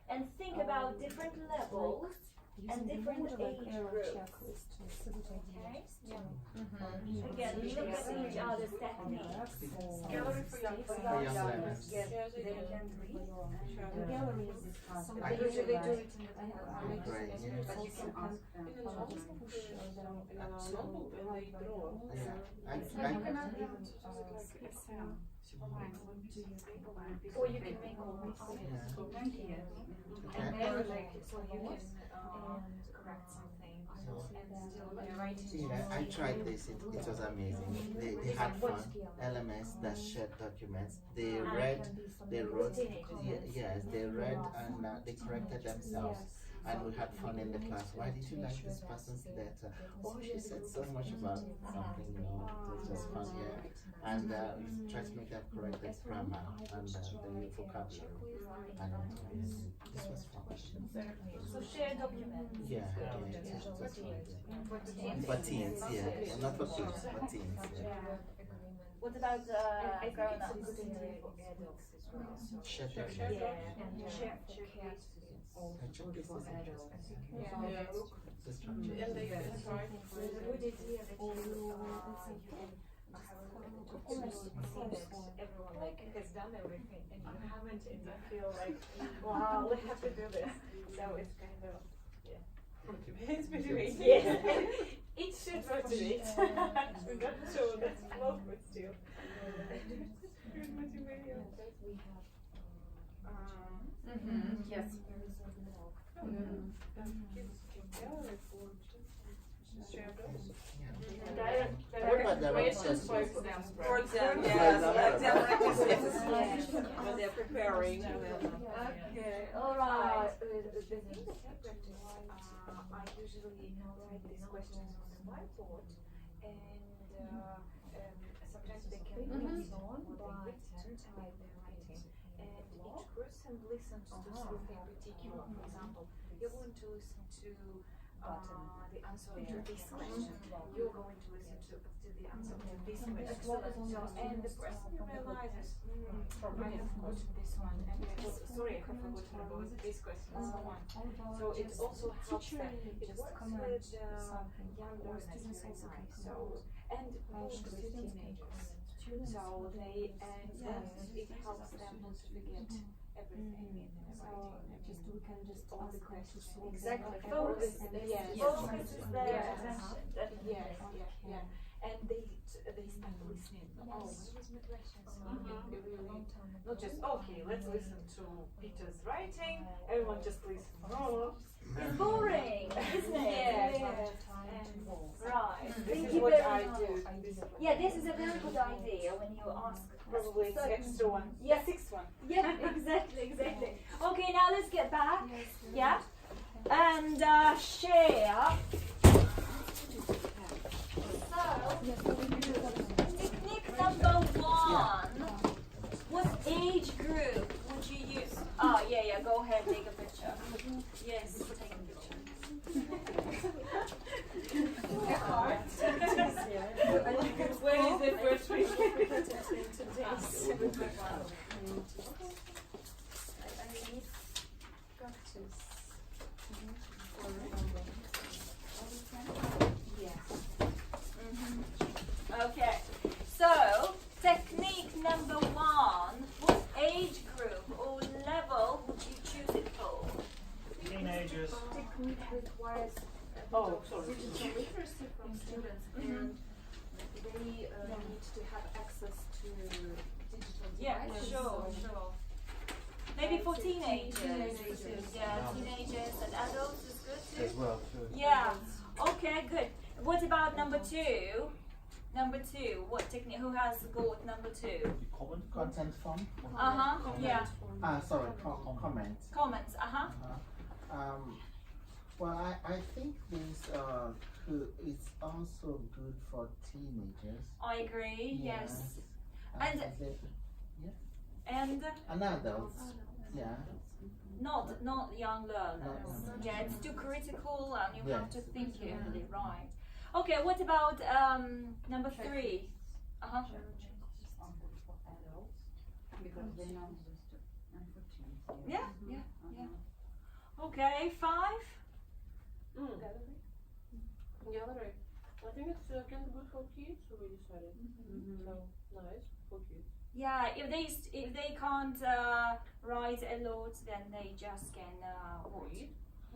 and think about different levels and different age groups. Okay? Again, look at each other's techniques.
Gallery for young
For young learners.
Yes, they can
The gallery is discussed.
I
usually do it in
Great, yeah.
but you can ask them.
in a notebook and they draw.
Or you can make all mixed here. And then like, so you can correct something and still writing.
Yeah, I tried this. It was amazing. They had fun. LMS that shared documents. They read, they wrote. Yes, they read and they corrected themselves. And we had fun in the class. Why did you like this person's letter? Oh, she said so much about something, you know. It was just fun, yeah. And we tried to make them correct the grammar and the vocabulary. And this was fun.
So share documents.
Yeah, it was fun. For teens, yeah. Not for kids, for teens, yeah.
What about grown-ups?
Good idea for adults as well.
Shared
Share
documents.
docs.
And share for kids.
also good for adults.
Yeah, look.
The structure.
And they can try to
It's a good idea that you have a everyone like has done everything and you haven't, and you feel like, wow, we have to do this. So it's kind of
it's motivating.
yes, it should motivate. We're not sure that's close, but still.
Good motivation.
Yes.
Kids can gallery for share those.
What about the
questions
references?
for
exam
For exam,
Yeah,
yes,
exam
exam practices when they're preparing.
Okay, alright. The thing that I practice, I usually write these questions on the whiteboard, and sometimes they can be on by certain type they're writing, and each person listens to something particular. For example, you're going to listen to the answer to this question. You're going to listen to the answer to this question. So, and the person realizes, I have forgotten this one, and sorry, I have forgotten about this question, and so on. So it also helps them. It works with young learners very nice. So, and also with teenagers. So they, and then it helps them not to forget everything in their writing.
We can just
all the
ask them to
questions.
solve
Exactly.
them.
Focus.
Yes.
Focus is their
Yes.
attention. Yes. And they start listening. Oh, what was my question? So not just okay. Let's listen to Peter's writing. Everyone just listen. Oh,
It's boring, isn't it?
yes.
Right.
This
Thank
is
you
what
very
I
much.
do.
Yeah, this is a very good idea when you ask.
Probably it's
So-
extra one.
Yeah.
Sixth one.
Yeah, exactly. Okay, now let's get back. Yeah, and share. So, technique number 1. What age group would you use? Oh, yeah. Go ahead, take a picture. Yes, take a picture.
When is the first week?
Okay, so technique number 1. What age group or level would you choose it for?
Teenagers.
Technique requires
Oh, sorry.
digital literacy from students, and they need to have access to digital
Yeah,
devices.
sure. Maybe for teenagers.
Teenagers.
Yeah, teenagers and adults is good
As
too.
well too.
Yeah. Okay, good. What about number 2? Number 2. What technique? Who has got number 2?
Content form?
Yeah.
Sorry, comment.
Comments.
Well, I think this it's also good for teenagers.
I agree. Yes.
And
And
adults. Yeah.
not young learners.
Not-
Yeah, it's too critical and you have to
Yes.
think carefully. Right. Okay. What about number 3?
Because they know unfortunately.
Yeah. Okay. 5.
Gallery. I think it's kind of good for kids, so we decided. So nice for kids.
Yeah, if they can't write a lot, then they just can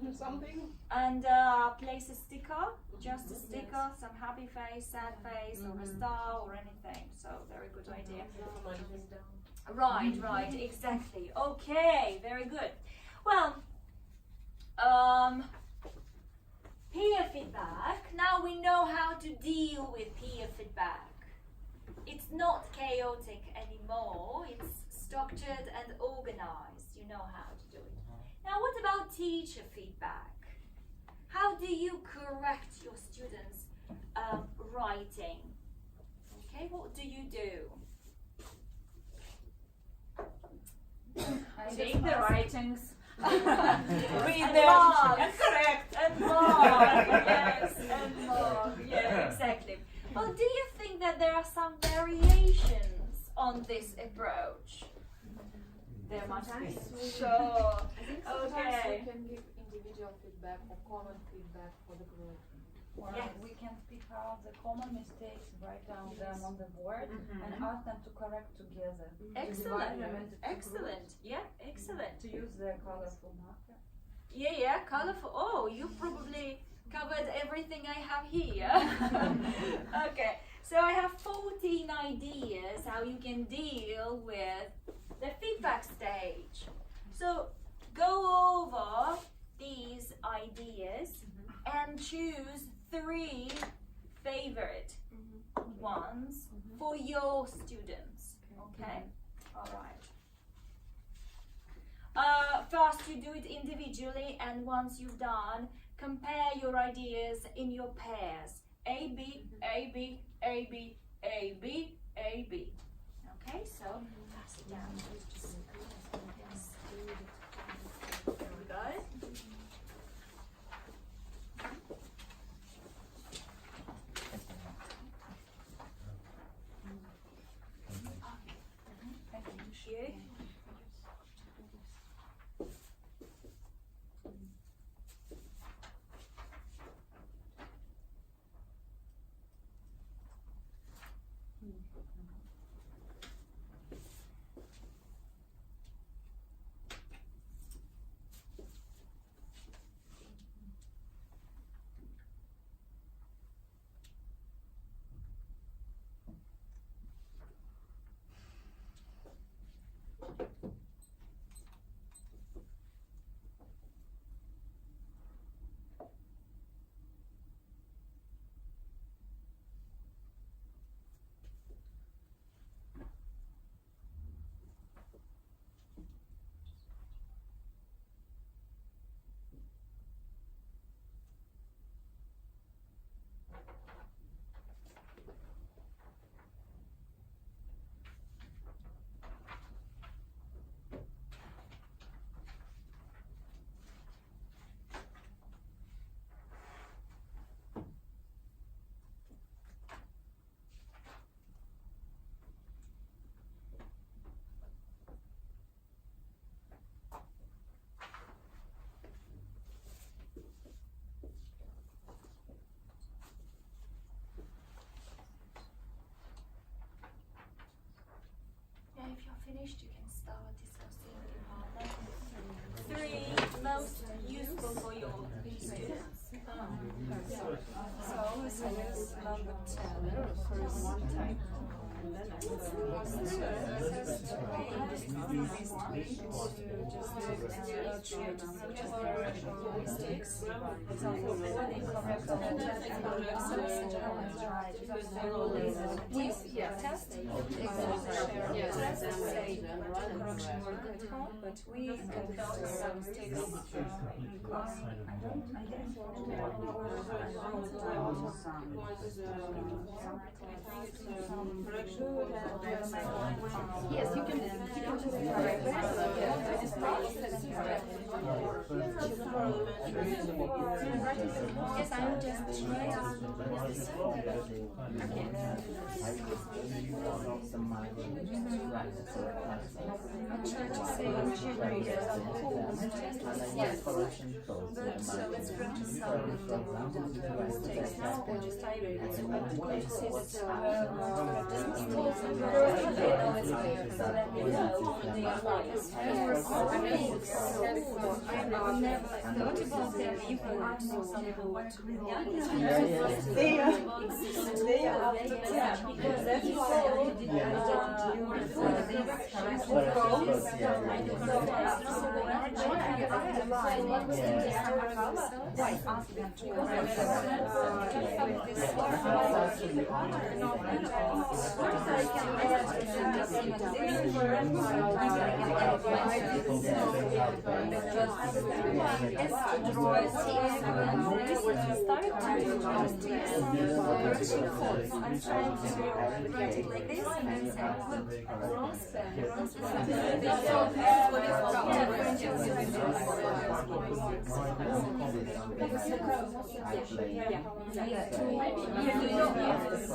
Read something.
and place a sticker, just a sticker, some happy face, sad face, or a star or anything. So very good idea. Right, exactly. Okay, very good. Well, peer feedback. Now we know how to deal with peer feedback. It's not chaotic anymore. It's structured and organized. You know how to do it. Now, what about teacher feedback? How do you correct your students' writing? Okay, what do you do?
Take the writings.
Read
them
and correct and mark. Yes, and mark. Yeah, exactly. Well, do you think that there are some variations on this approach?
their matters.
Sure.
I think sometimes
Okay.
we can give individual feedback or common feedback for the group.
Or
Yes.
we can pick out the common mistakes, write down them on the board, and ask them to correct together. To divide them
Excellent.
into two
Excellent. Yeah, excellent.
groups, to use the colorful marker.
Yeah, colorful. Oh, you probably covered everything I have here. Okay, so I have 14 ideas how you can deal with the feedback stage. So go over these ideas and choose 3 favorite ones for your students. Okay? All right. First, you do it individually, and once you've done, compare your ideas in your pairs. A, B, A, B, A, B, A, B, A, B. Okay, so pass it down. Yes. There we go. Thank you. Yeah, if you're finished, you can start discussing the 3 most useful for your students.
So I always use number 10 for one time. And then I mistakes. For example, when incorrect test, correction work at home, but we can notice some mistakes in class.
Yes, you can correct
Yes, I will just try let's practice some mistakes now or just type it. It's going to say that I never thought about them even because that's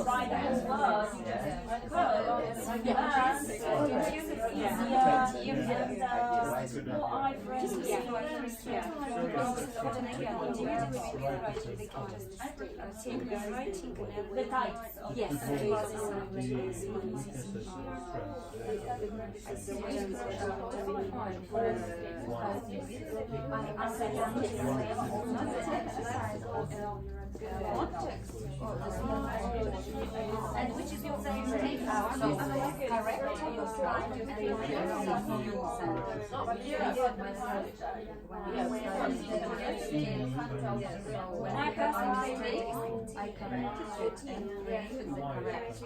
why
shouldn't.
what I've read. The types of And which is your favorite? My personal favorite is
I corrected it and created the correct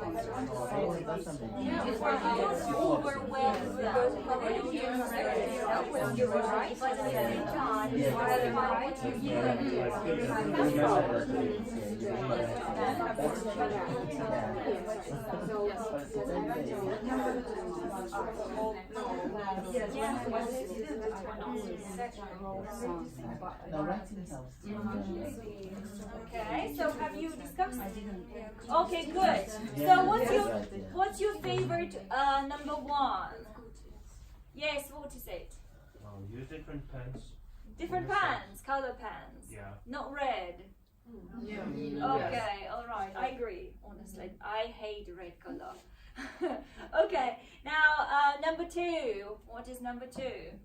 overwhelmed when you were right, but at the same time, whether what you Okay, so have you discussed? Okay, good. So what's your favorite number one? Yes, what is it?
Well, use different pens.
Different pens, color pens.
Yeah.
Not red. Okay, alright, I agree, honestly. I hate red color. Okay, now number two. What is number two?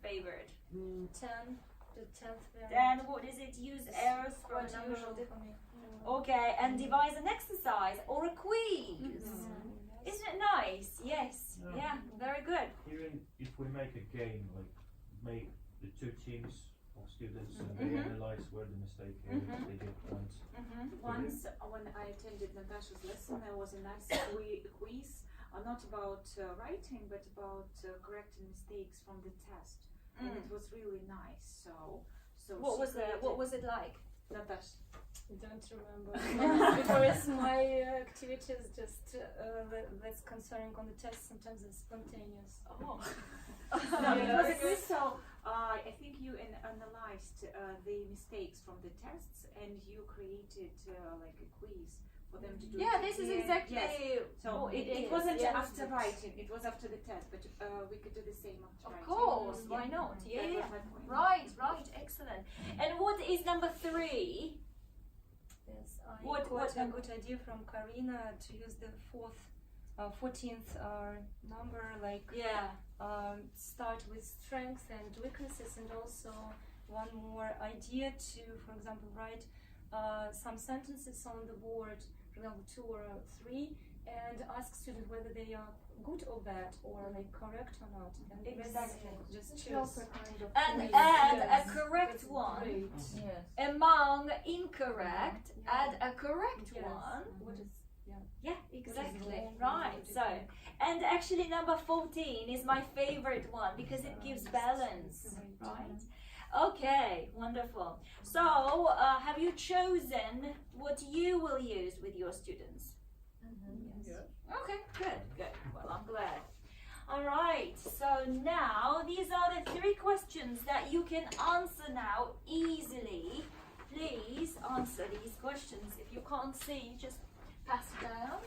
Favorite.
10. The 10th variant.
Then what is it? Use errors for a number of Okay, and devise an exercise or a quiz. Isn't it nice? Yes. Yeah, very good.
Even if we make a game, like make the two teams of students and they analyze where the mistake is, they get points.
Once when I attended Natasha's lesson, there was a nice quiz, not about writing, but about correcting mistakes from the test, and it was really nice. So
What was it like?
Natasha?
I don't remember. Because my activities just that's concerning on the test sometimes it's spontaneous.
Oh. No, it was a quiz, so I think you analyzed the mistakes from the tests and you created like a quiz for them to do.
Yeah, this is exactly.
Yes. So
what
it wasn't
yes.
after writing, it was after the test, but we could do the same after
Of
writing.
course, why not?
That
Yeah.
was my point.
Right, excellent. And what is number three?
Yes, I
What
got a good idea from Karina to use the 14th number, like
Yeah.
start with strengths and weaknesses, and also one more idea to, for example, write some sentences on the board, for example 2 or 3, and ask students whether they are good or bad, or like correct or not. And
Exactly.
just choose.
And add a correct one.
Yes.
Among incorrect, add a correct
Yes.
one.
What is
Yeah, exactly.
wrong?
Right. So, and actually number 14 is my favorite one because it gives balance. Right. Okay, wonderful. So, have you chosen what you will use with your students? Okay, good. Well, I'm glad. All right, so now these are the 3 questions that you can answer now easily. Please answer these questions. If you can't see, just pass it down.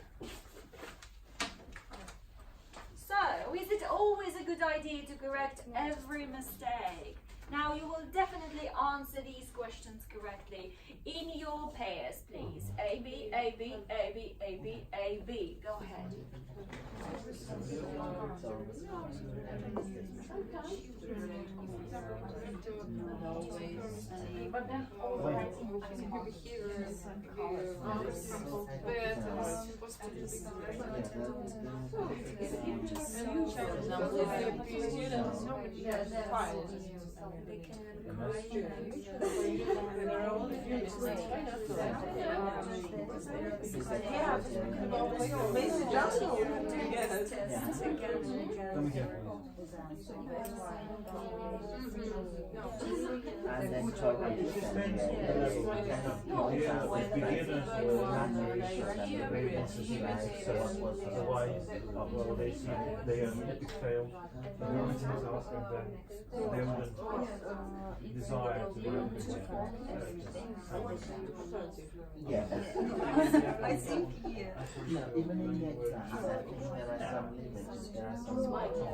So, is it always a good idea to correct every mistake? Now, you will definitely answer these questions correctly in your pairs, please. A, B, A, B, A, B, A, B, A, B. Go ahead.
But then all writing behavior is
they can
and then try to understand
Well, they see they epic fail, the moment is asked, and then they wouldn't desire to learn
yeah.
I think
Even in the exams, I think there are some limits, there are some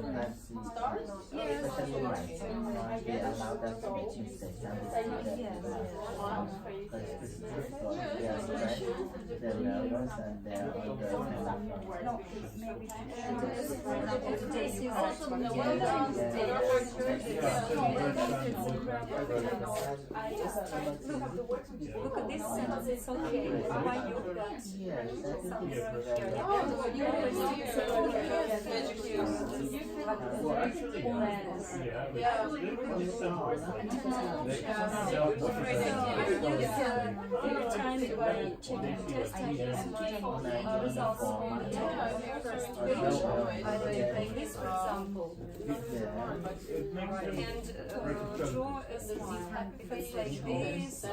tendencies
Stars?
Especially writing, they allow them to make mistakes and we see that because this is because they are stressed, they're nervous and they are under kind of
No, maybe for example, today you
Also,
have
the
to
well done.
I just look at this sentence, it's okay. Why you got
yes, I think it's
you always every time you are checking test results either like this, for example, and draw a smile. If it's like this,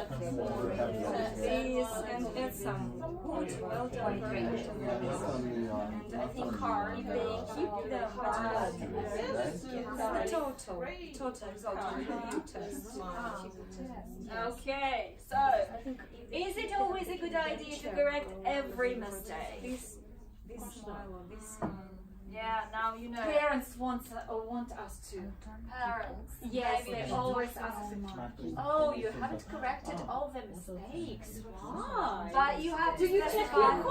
and add some good, well done, great. And I think if they keep them the total result on the test.
Okay, so is it always a good idea to correct every mistake?
This smile or this
Yeah, now you know.
Parents want us to.
Parents.
Yes, they always ask us.
Oh, you haven't corrected all the mistakes. Why?
But you have to specify.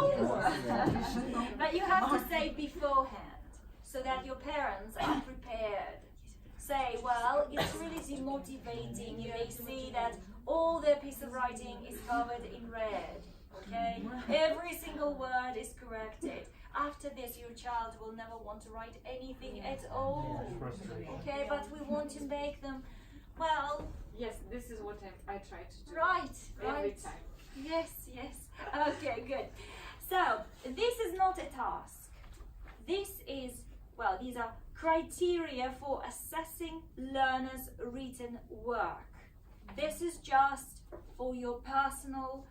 But you have to say beforehand, so that your parents are prepared. Say, well, it's really demotivating. You may see that all their piece of writing is covered in red. Okay, every single word is corrected. After this, your child will never want to write anything at all. Okay, but we want to make them, well.
Yes, this is what I try to do.
Right,
Every
right.
time.
Yes, yes. Okay, good. So, this is not a task. This is, well, these are criteria for assessing learners' written work. This is just for your personal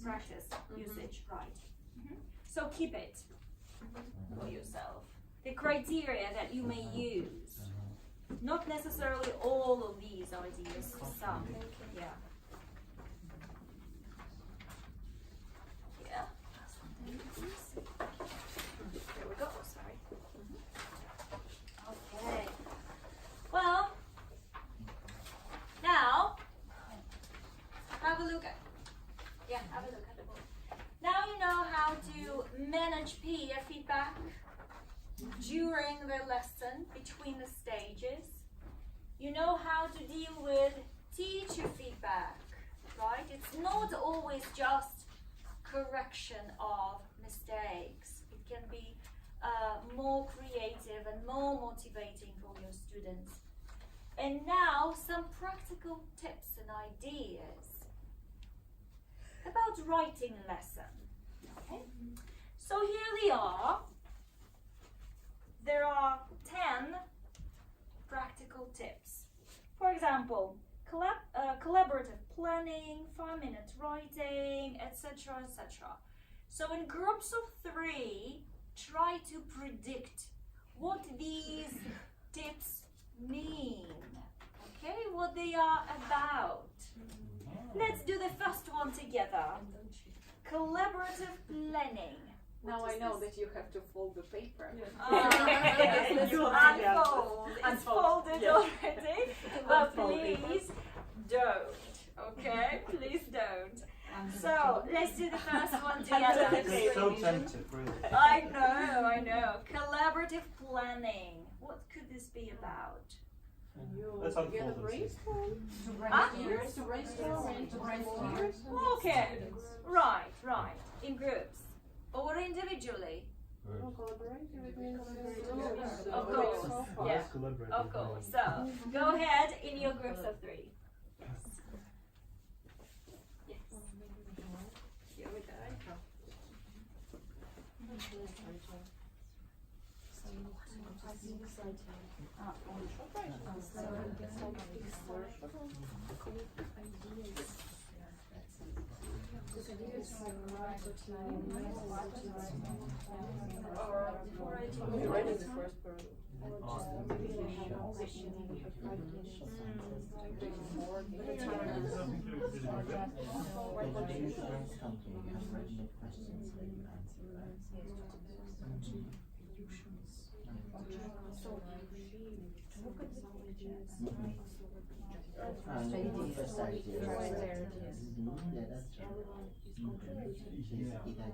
practice, usage, right? So keep it for yourself. The criteria that you may use. Not necessarily all of these ideas, some. Yeah. Yeah. There we go, sorry. Okay. Well, now, have a look at the book. Now you know how to manage peer feedback during the lesson, between the stages. You know how to deal with teacher feedback, right? It's not always just correction of mistakes. It can be more creative and more motivating for your students. And now some practical tips and ideas about writing lesson. Okay? So here they are. There are 10 practical tips. For example, collaborative planning, 5-minute writing, etc., etc. So in groups of 3, try to predict what these tips mean. Okay, what they are about. Let's do the first one together. Collaborative planning.
Now I know that you have to fold the paper.
Unfold. It's folded already. But please don't. Okay? Please don't. So let's do the first one together.
It's so tempted, really.
I know. Collaborative planning. What could this be about?
Let's unfold it.
Okay. Right. In groups. Or individually. Of course. Yeah. Of course. So go ahead in your groups of 3. Yes. Here we go.
So to look at the pages,
First idea.
First ideas.
Yeah, that's true.
everyone is contributing.
Either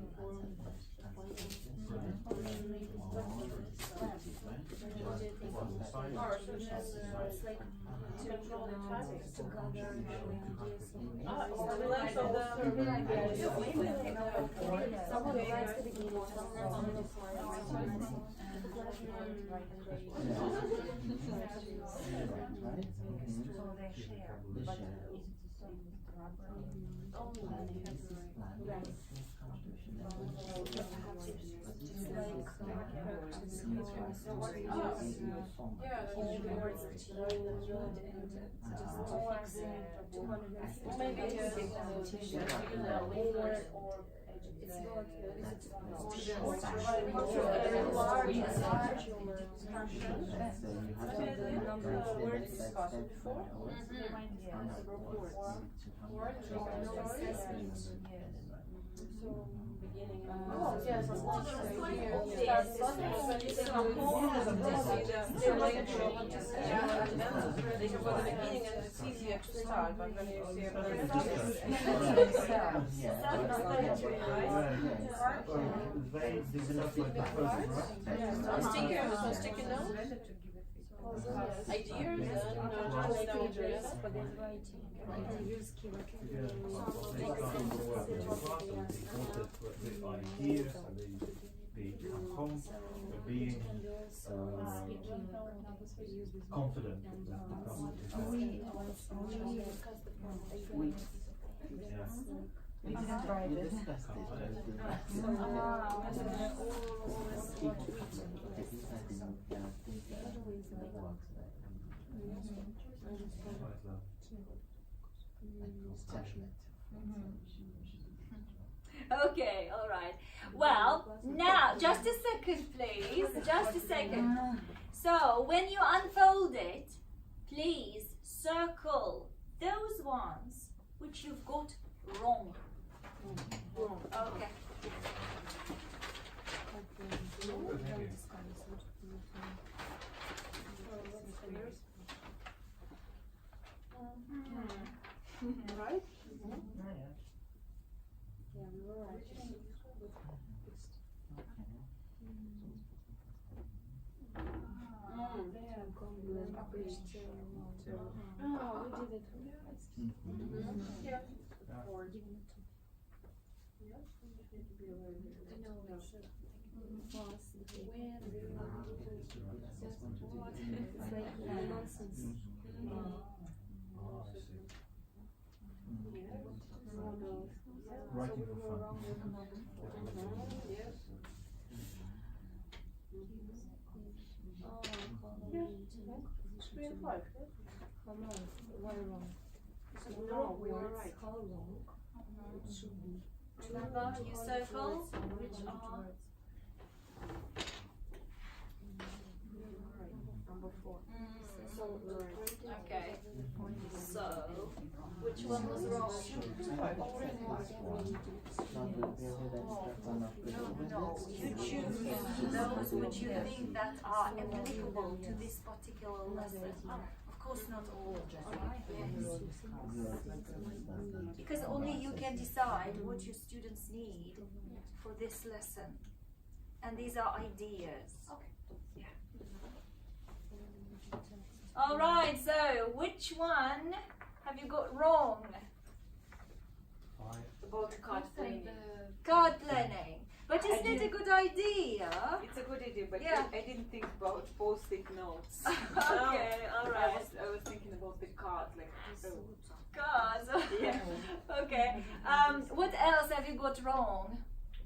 you answer first,
It's like to control the traffic, to gather ideas.
So the length of the
Someone writes the beginning, someone on the part,
So they share, but
it's easier to start, but when you see a
They develop like the first
sticky notes, ideas,
ideas and they come home being confident with the
we didn't write
We
it.
discussed it, right?
Okay, all right. Well, now, just a second, please. Just a second. So, when you unfold it, please circle those ones which you've got wrong. Okay.
right?
Yeah, we were right. Oh, we did it.
Yeah.
Or given it to. No, we should. Plus the when it's like nonsense.
writing for fun.
Why wrong? No, we were right. How long? It should be.
Remember, you circle which are.
Number 4. So,
Okay. So, which one was wrong? You choose those which you think that are applicable to this particular lesson. Of course, not all. Because only you can decide what your students need for this lesson. And these are ideas. All right, so which one have you got wrong?
About the card planning.
Card planning. But isn't it a good idea?
It's a good idea, but
Yeah.
I didn't think about post-it notes.
Okay, all right.
I was thinking about the card, like
Cards.
yeah.
Okay. What else have you got wrong?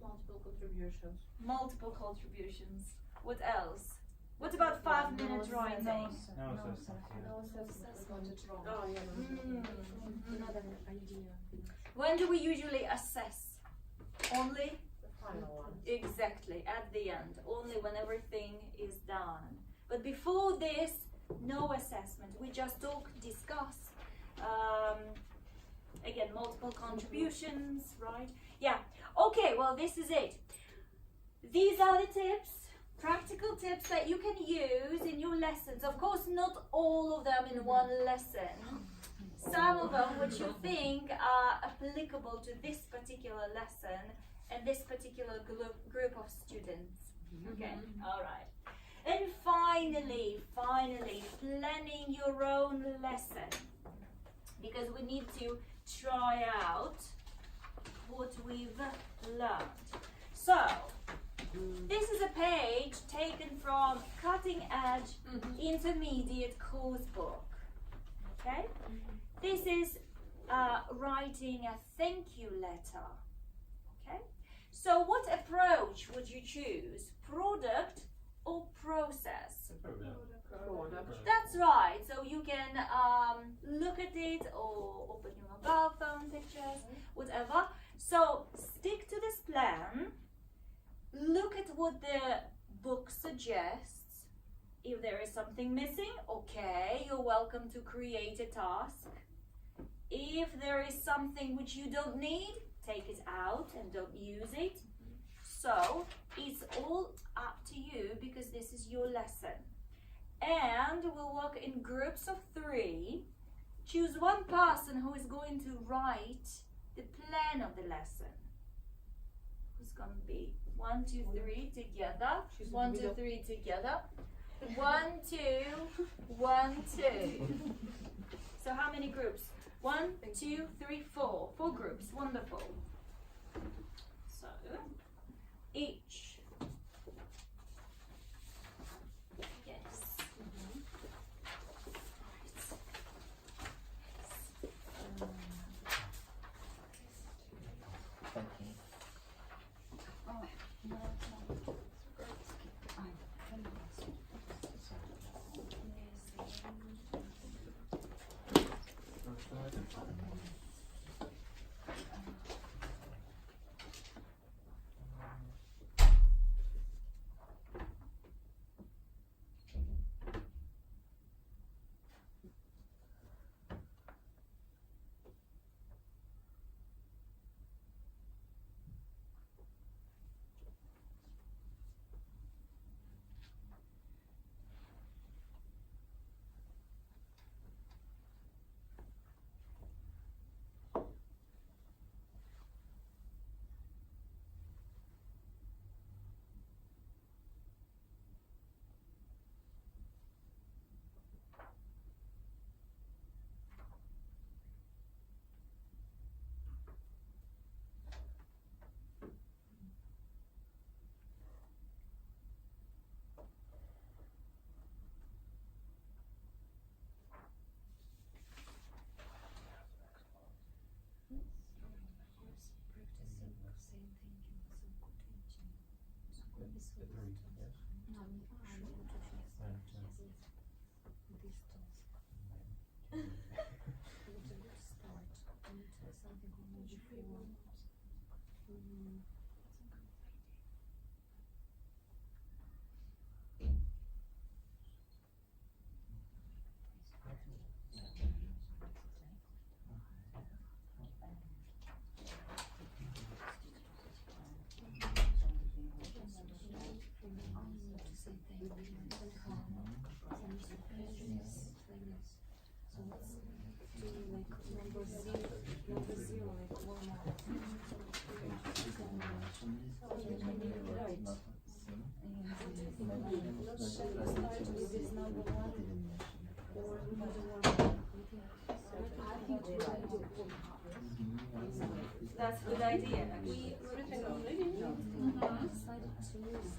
Multiple contributions.
Multiple contributions. What else? What about 5-minute writing?
No assessment.
Oh, yeah.
another idea.
When do we usually assess? Only?
The final one.
Exactly, at the end. Only when everything is done. But before this, no assessment. We just talk, discuss. Again, multiple contributions, right? Yeah. Okay, well, this is it. These are the tips practical tips that you can use in your lessons. Of course, not all of them in one lesson. Some of them which you think are applicable to this particular lesson and this particular group of students. Okay, all right. And finally, planning your own lesson, because we need to try out what we've learned. So, this is a page taken from Cutting Edge Intermediate Course Book. Okay? This is writing a thank you letter. Okay? So, what approach would you choose? Product or process? That's right. So you can look at it or open your mobile phone pictures, whatever. So stick to this plan. Look at what the book suggests. If there is something missing, okay, you're welcome to create a task. If there is something which you don't need, take it out and don't use it. So it's all up to you because this is your lesson. And we'll work in groups of 3. Choose one person who is going to write the plan of the lesson. Who's going to be 1, 2, 3 together. 1, 2, 3 together. 1, 2, 1, 2. So how many groups? 1, 2, 3, 4. 4 groups. Wonderful. So each. That's a good idea. We
decided to use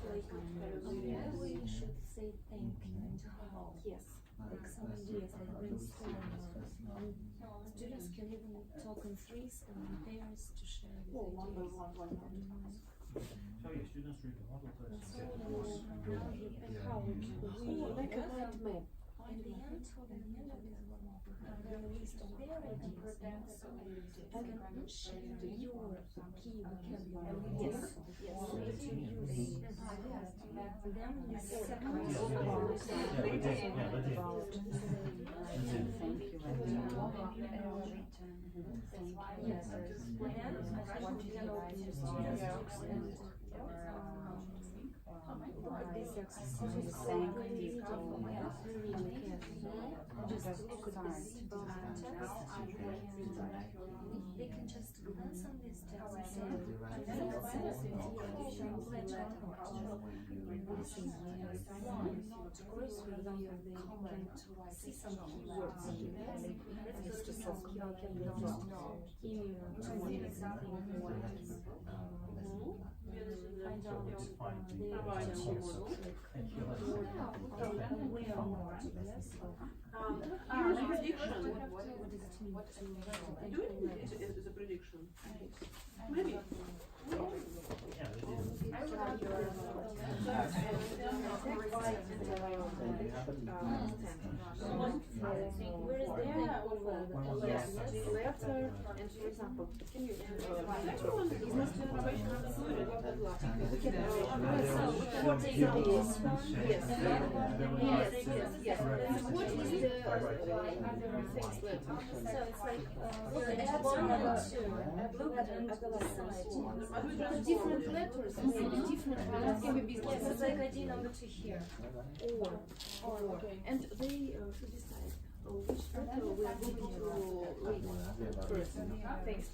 we should say thank you and how. Yes. Like some ideas like brainstorming. Students can even talk in threes and in pairs to share the ideas.
So your students read the model text.
How we like a mind map. In the end of the warm-up, we have a list of their ideas and also you can share your key vocabulary. Yes. Ready to use. Then we second
this exercise
Just
is
thank
really
people.
really careful. Just look at this text. They can just glance on this text and say, of course, for example, they can see some keywords in there. Let's just say find out
Prediction. Doing it is a prediction. Maybe.
Letter and for example, can you
Everyone is not information included.
yes. What is the other things letter?
So it's like add one and two. Look at the side.
Different letters, maybe different letters can be business.
Yes, it's like ID number 2 here.
Or and they should decide which letter we are going to read first. Thanks.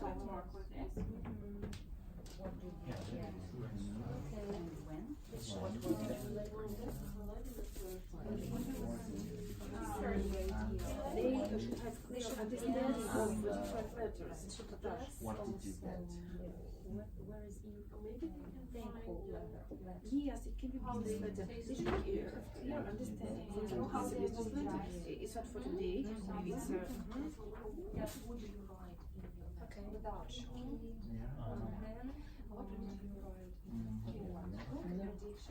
They should have understanding of different letters.
What did you get?
Where is thankful letter?
Yes, it can be business letter. They should have clear understanding. For example, it's a business letter. It's not for today. Maybe it's
Okay, without showing. What would you write?
And of course,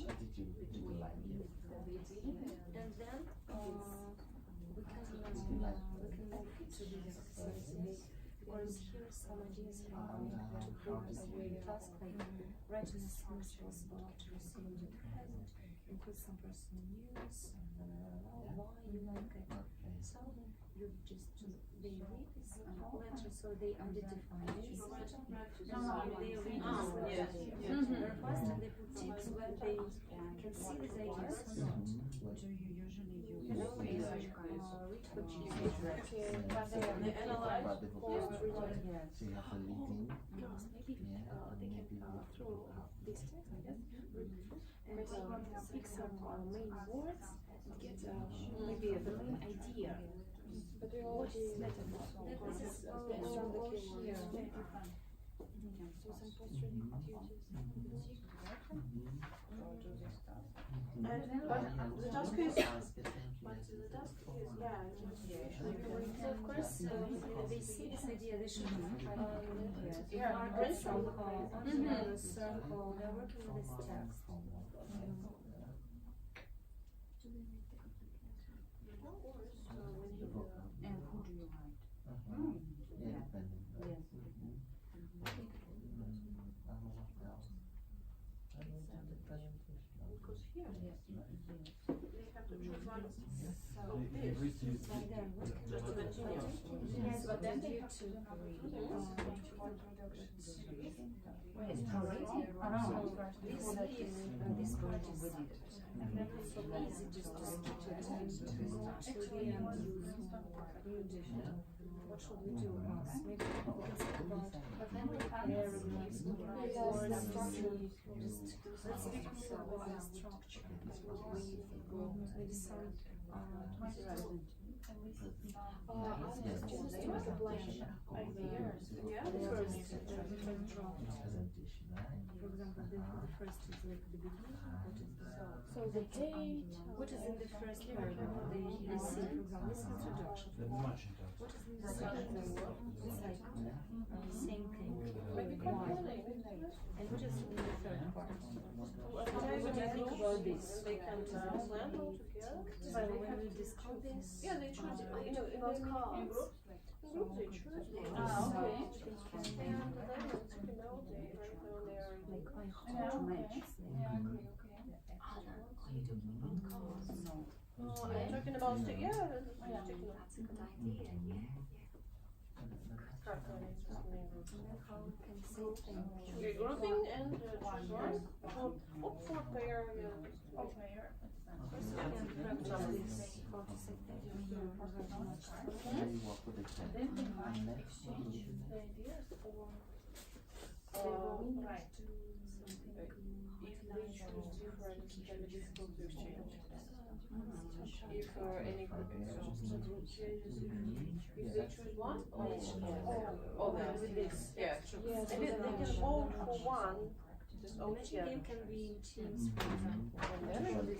attitude to like it.
And then we can move to the exercises. Because here are some ideas how to prepare a task like write as soon as possible to receive the present, include some personal news, why you like it. So you just they read this letter, so they identify this letter. They read this letter very fast and they put ticks where they can see these ideas or not.
What do you usually use?
Read what you
But they
analyze.
Yes.
So you have to lead in.
maybe they can through this text, I guess, and pick some main words and get maybe the main idea. But they already
This is all here.
so some post-training activities.
But the task is,
So of course, they see this idea, they should mark it somehow on the circle. They're working with this text.
And who do you write?
Yeah, depending.
Yes.
because here
Yes.
they have to choose one of this.
And then what can
Just to continue.
Yes, but then they have to
Wait, already? Around.
this part is and then it's so easy just to skip it and to go to the end use what should we do else? Maybe we can talk about paragraphs or just let's speak more about the structure. Maybe some
Just to make a blank idea.
Yeah,
different draft.
Presentation, right?
For example, the first is like the beginning. What is the
So the date.
what is in the first paragraph? They see, for example, this introduction. What is in the second paragraph? It's like same thing. Why? And what is in the third part? What do you think about this?
They can plan all together.
So when we discuss this,
Yeah, they choose in groups. In groups they choose.
okay.
And then once you know they write down their
Like I
How to match.
I'm talking about yeah,
that's a good idea.
Start learning this main group.
How we can say thank you.
Okay, grouping and choose one. Opt for pair.
Oh, mayor.
First we can practice this how to say thank you.
Then you work with the pen.
Then we
And
might
next
exchange
one.
the ideas or
Right. If they choose different, it can be difficult to exchange. If any group changes, if they choose one, or this. Yeah, true. And they can vote for one, just all
Matching
together.
game can be in teams, for example.
And then they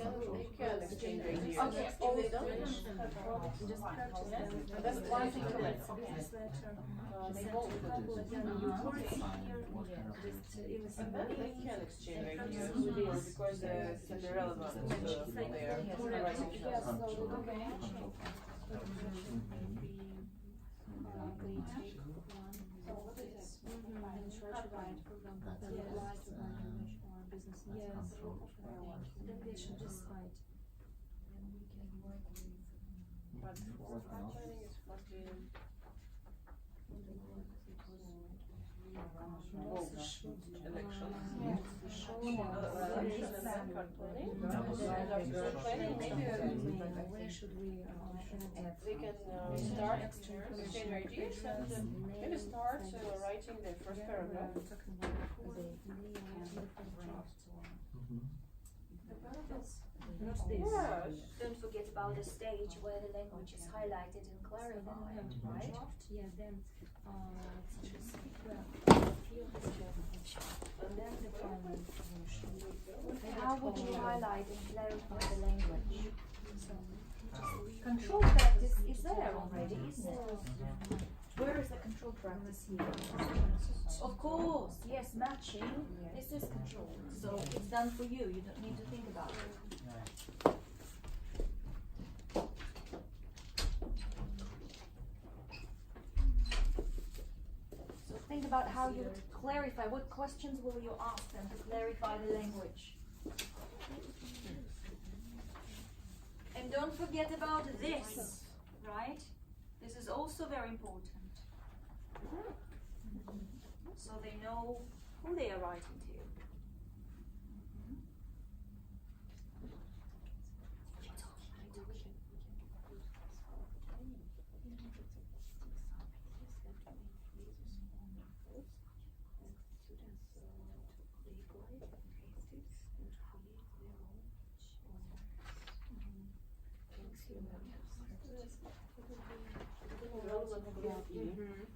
can exchange ideas.
Okay,
If they don't,
Just practice them.
and that's one thing to learn.
Business letter.
They
Send
vote.
a couple of young words here.
What kind of
Just innocent
And then they can exchange ideas with you because it's relevant to their writing skills.
control?
And try to write, for example, the right to language or business control. Then they should decide.
But for part-learning, it's mostly vote elections.
Where should we
They can start exchange ideas and maybe start writing their first paragraph.
Not this.
Yes.
Don't forget about the stage where the language is highlighted and clarified, right?
Yeah, then let's just feel this
And then the final.
information.
How would you highlight and clarify the language?
control practice is there already, isn't it? Where is the control practice here?
Of course, yes, matching. This is control. So it's done for you. You don't need to think about it. So think about how you clarify. What questions will you ask them to clarify the language? And don't forget about this, right? This is also very important. So they know who they are writing to.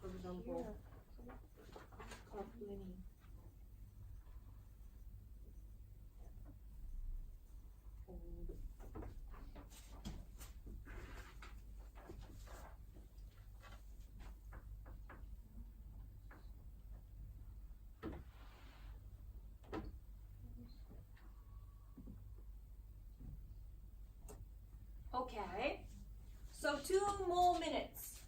For example, carpooling.
Okay, so 2 more minutes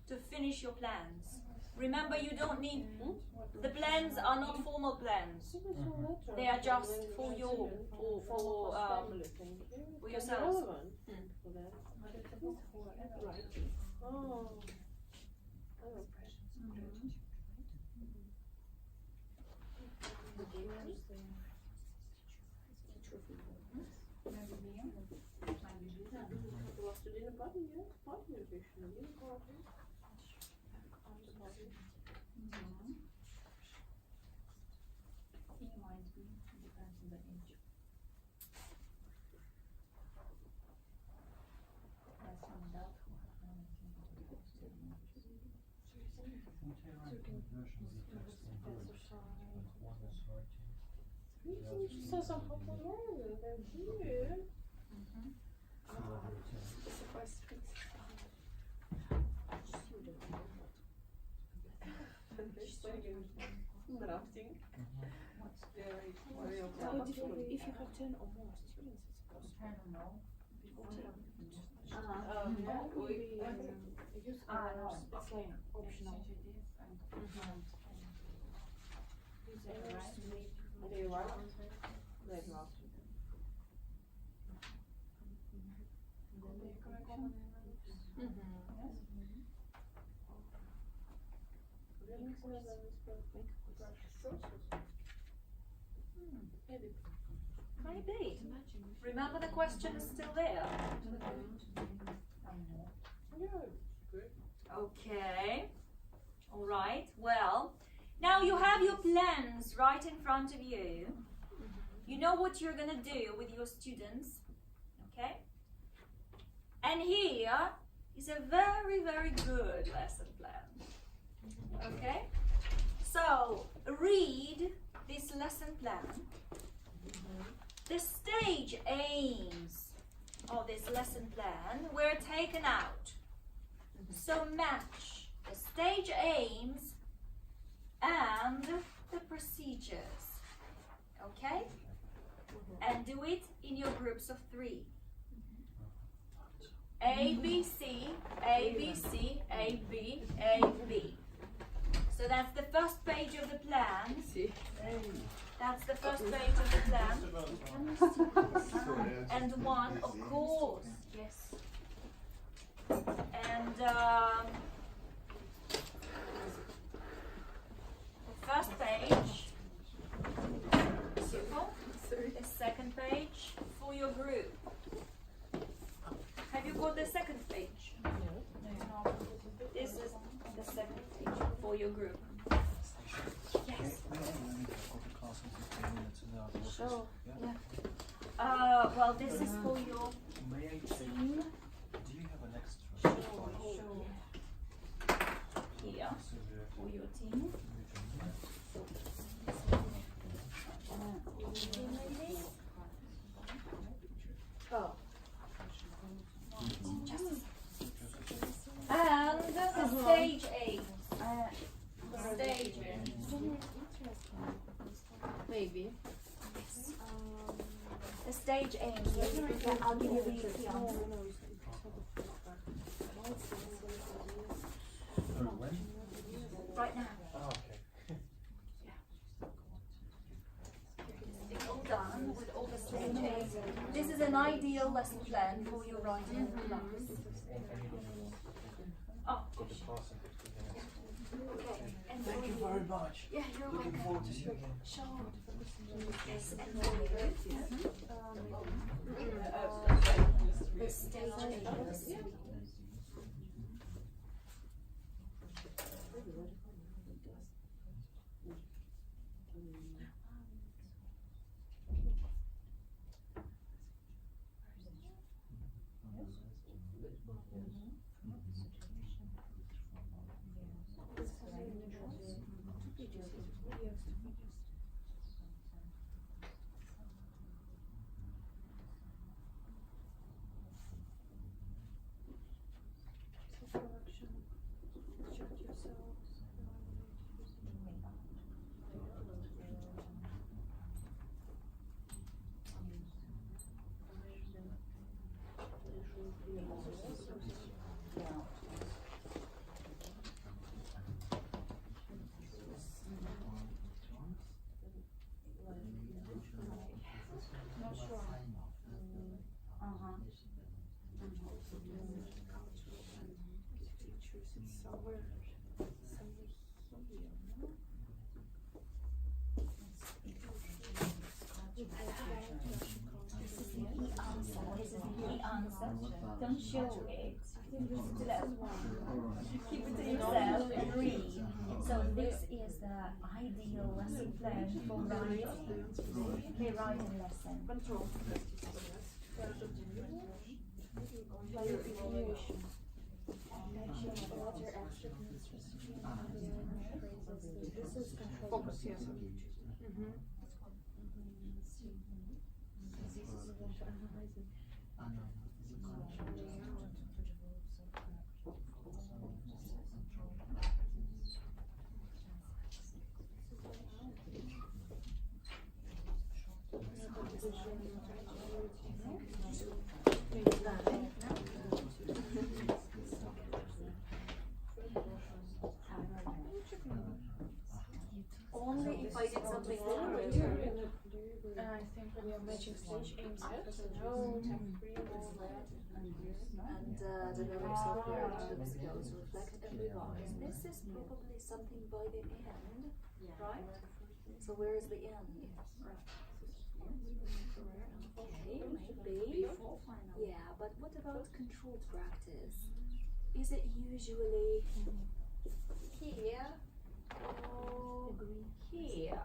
to finish your plans. Remember, you don't need, the plans are not formal plans. They are just for you, for yourselves.
Oh. So somehow to learn, thank you. Drafting.
So difficult. If you have 10 or more students, it's possible. I don't know. Use errors. It's like optional. Use errors.
Do you write? They draft.
Correction.
Maybe. Remember the question is still there. Okay. All right. Well, now you have your plans right in front of you. You know what you're going to do with your students. Okay? And here is a very, very good lesson plan. Okay? So, read this lesson plan. The stage aims of this lesson plan were taken out. So match the stage aims and the procedures. Okay? And do it in your groups of 3. A, B, C, A, B, C, A, B, A, B. So that's the first page of the plan. That's the first page of the plan. And 1, of course. Yes. And the first page, simple. The second page for your group. Have you got the second page? No. This is the second page for your group. Yes. Sure. Yeah. Well, this is for your team.
Do you have an extra?
Sure. Here for your team.
Oh.
And the stage aims. The stage aims.
Maybe.
The stage aims. I'll give you the answer. Right now.
Oh, okay.
It's all done with all the stage aims. This is an ideal lesson plan for your writing class. Oh.
Got the class in 15 minutes.
Okay. And
Thank you very much.
Yeah, you're
Looking
welcome.
forward to seeing you again.
Sure. Yes, and for you. The stage aims. Don't show it. Keep it to yourself and read. So this is the ideal lesson plan for writing. Okay, writing lesson.
This is focus, yes.
Only if I did something wrong.
I think we are matching stage aims at no, tab 3, all that.
And the lyrics of the rhythm skills reflect and revise. This is probably something by the end, right? So where is the end? Okay, maybe. Yeah, but what about controlled practice? Is it usually here or here?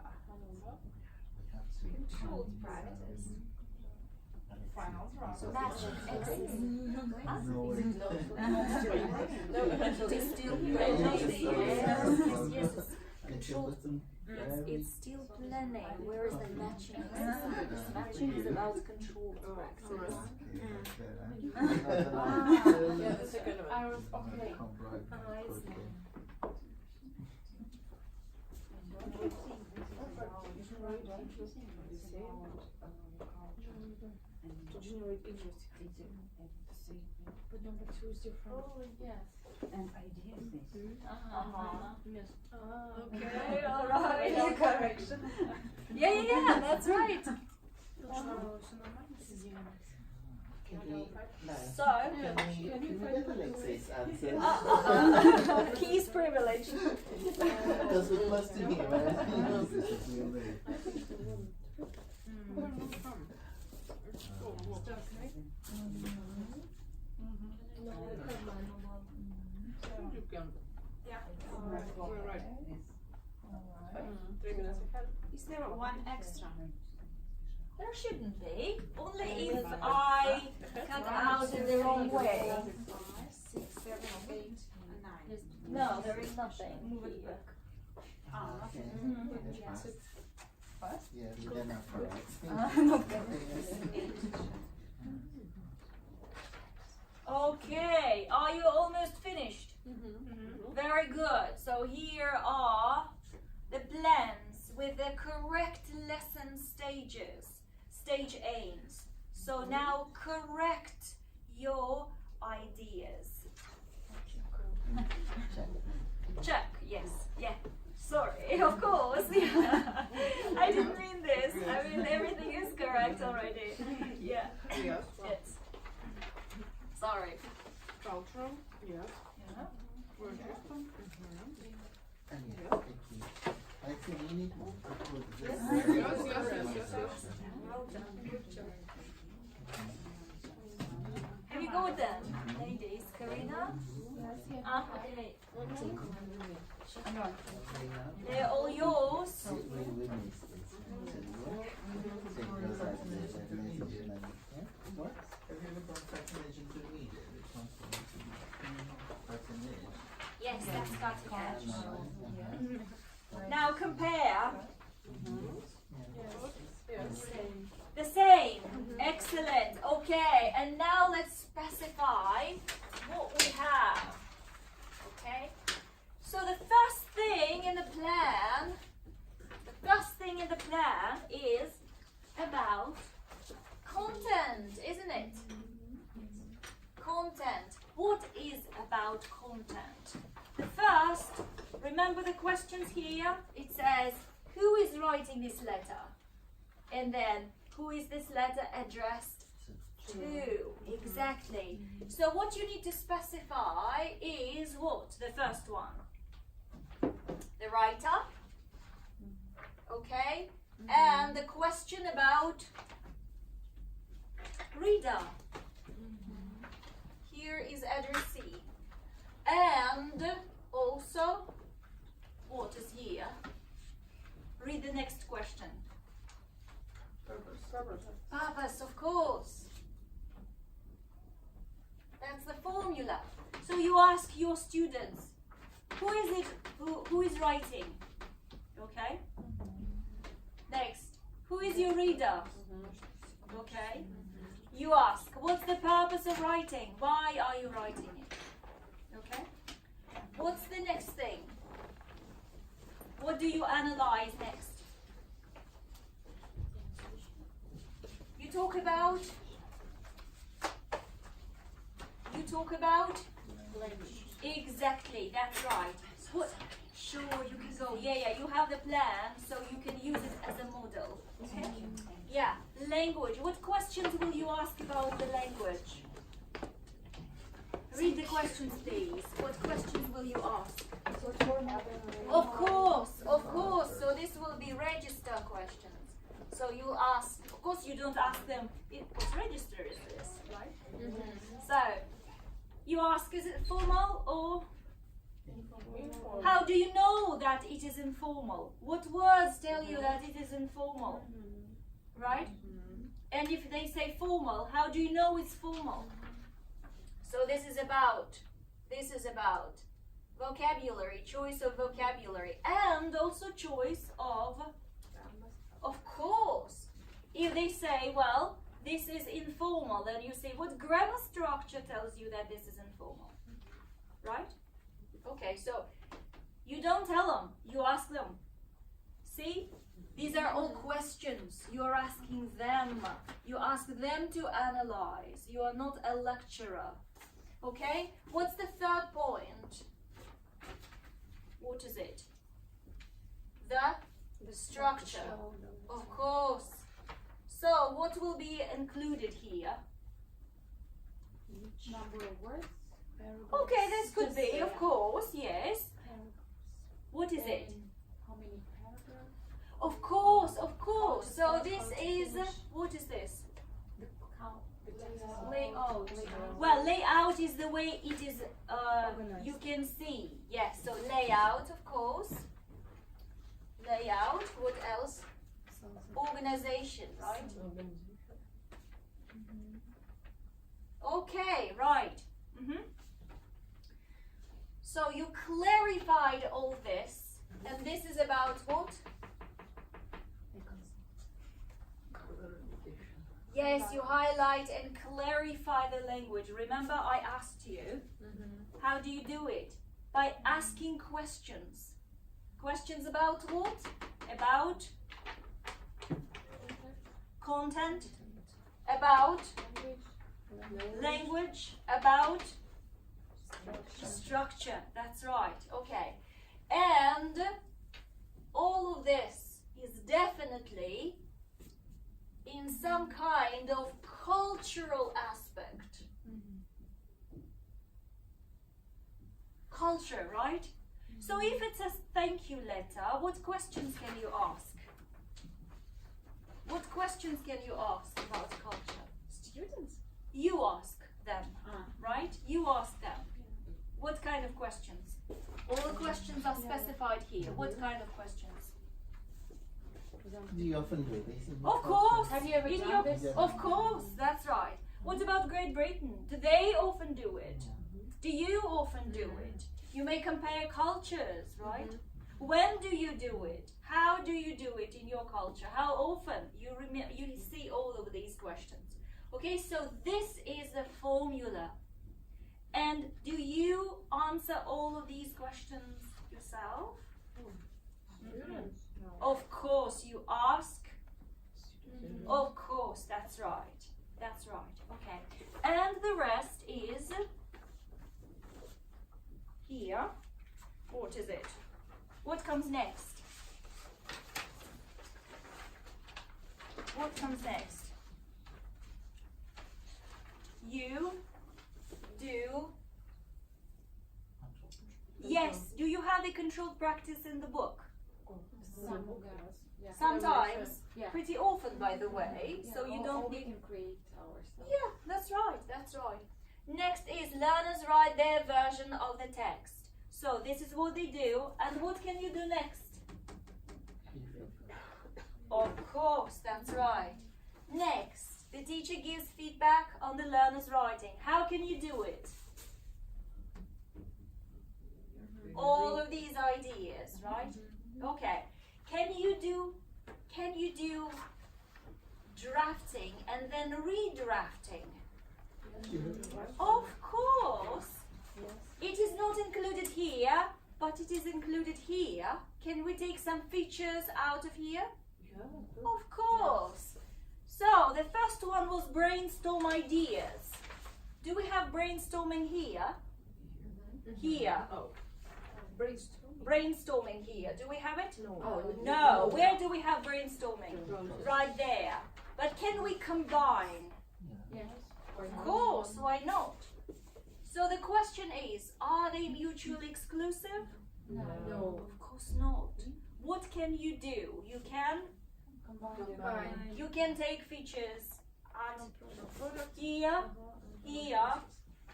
Controlled practice. So that's an exercise. It's still yes, controlled. It's still planning. Where is the matching exercise? Matching is about controlled practice.
Yeah, the second one. I was okay. To generate interest. But number 2 is different. Oh, yes.
And ideas this.
Yes.
Okay, alright. Correction. Yeah, that's right. So,
Can you get Alexei's answer?
he's privileged.
Because we're close to him, right?
We're right. 3 minutes ahead.
Is there one extra?
There shouldn't be. Only if I cut out in the wrong way.
5, 6, 7, 8, and 9.
No, there is nothing. Move it back.
Okay. Yeah, we done that for us.
Okay, are you almost finished? Very good. So here are the plans with the correct lesson stages, stage aims. So now correct your ideas. Check, yes, yeah. Sorry, of course. I didn't mean this. I mean everything is correct already. Yeah.
Yes.
Yes. Sorry.
Cultural. Yes.
Yeah.
Word system.
And yeah, thank you. I think you need to put this.
Yes.
Well done. Good job. Have you got them, ladies? Karina? Okay. They're all yours.
We missed this. What? Have you ever gone fascination to read it? It comes from fascination.
Yes, that's cutting edge. Now compare. The same. Excellent. Okay, and now let's specify what we have. Okay. So the first thing in the plan, is about content, isn't it? Content. What is about content? The first, remember the questions here? It says, who is writing this letter? And then, who is this letter addressed to? Exactly. So what you need to specify is what? The first one. The writer. Okay. And the question about reader. Here is addressee. And also, what is here? Read the next question. Purpose, of course. That's the formula. So you ask your students, who is it? Who is writing? Okay. Next, who is your reader? Okay. You ask, what's the purpose of writing? Why are you writing it? Okay. What's the next thing? What do you analyze next? You talk about language. Exactly, that's right. What? Sure, you can go. Yeah, you have the plan, so you can use it as a model. Okay? Yeah, language. What questions will you ask about the language? Read the questions, please. What questions will you ask? Of course. So this will be register questions. So you ask, of course you don't ask them, what register is this, right? So, you ask, is it formal or?
Informal.
How do you know that it is informal? What words tell you that it is informal? Right? And if they say formal, how do you know it's formal? So this is about vocabulary, choice of vocabulary, and also choice of course. If they say, well, this is informal, then you say, what grammar structure tells you that this is informal? Right? Okay, so you don't tell them, you ask them. See? These are all questions. You are asking them. You ask them to analyze. You are not a lecturer. Okay? What's the third point? What is it? The structure. Of course. So, what will be included here?
Number of words.
Okay, this could be, of course, yes. What is it?
How many paragraphs?
Of course. So this is, what is this?
Layout.
Well, layout is the way it is, you can see. Yes, so layout, of course. Layout, what else? Organization, right? Okay, right. So you clarified all this, and this is about what? Yes, you highlight and clarify the language. Remember, I asked you, how do you do it? By asking questions. Questions about what? About content, about language, about structure. That's right. Okay. And all of this is definitely in some kind of cultural aspect. Culture, right? So if it says thank you letter, what questions can you ask? What questions can you ask about culture?
Students.
You ask them, right? You ask them. What kind of questions? All the questions are specified here. What kind of questions?
Do you often do this?
Of course.
Have you ever
In
done
your-
this?
Of course, that's right. What about Great Britain? Do they often do it? Do you often do it? You may compare cultures, right? When do you do it? How do you do it in your culture? How often? You see all of these questions. Okay, so this is the formula. And do you answer all of these questions yourself? Of course, you ask. Of course, that's right. That's right. Okay. And the rest is here. What is it? What comes next? What comes next? You do. Yes. Do you have the controlled practice in the book? Sometimes.
Yeah.
Pretty often, by the way. So you don't
we
need.
can create ourselves.
Yeah, that's right. That's right. Next is learners write their version of the text. So this is what they do, and what can you do next? Of course, that's right. Next, the teacher gives feedback on the learner's writing. How can you do it? All of these ideas, right? Okay. Can you do drafting and then redrafting? Of course. It is not included here, but it is included here. Can we take some features out of here? Of course. So the first one was brainstorm ideas. Do we have brainstorming here? Here. Brainstorming here. Do we have it?
No.
No. Where do we have brainstorming? Right there. But can we combine?
Yeah.
Of course, why not? So the question is, are they mutually exclusive?
No.
Of course not. What can you do? You can take features at here, here,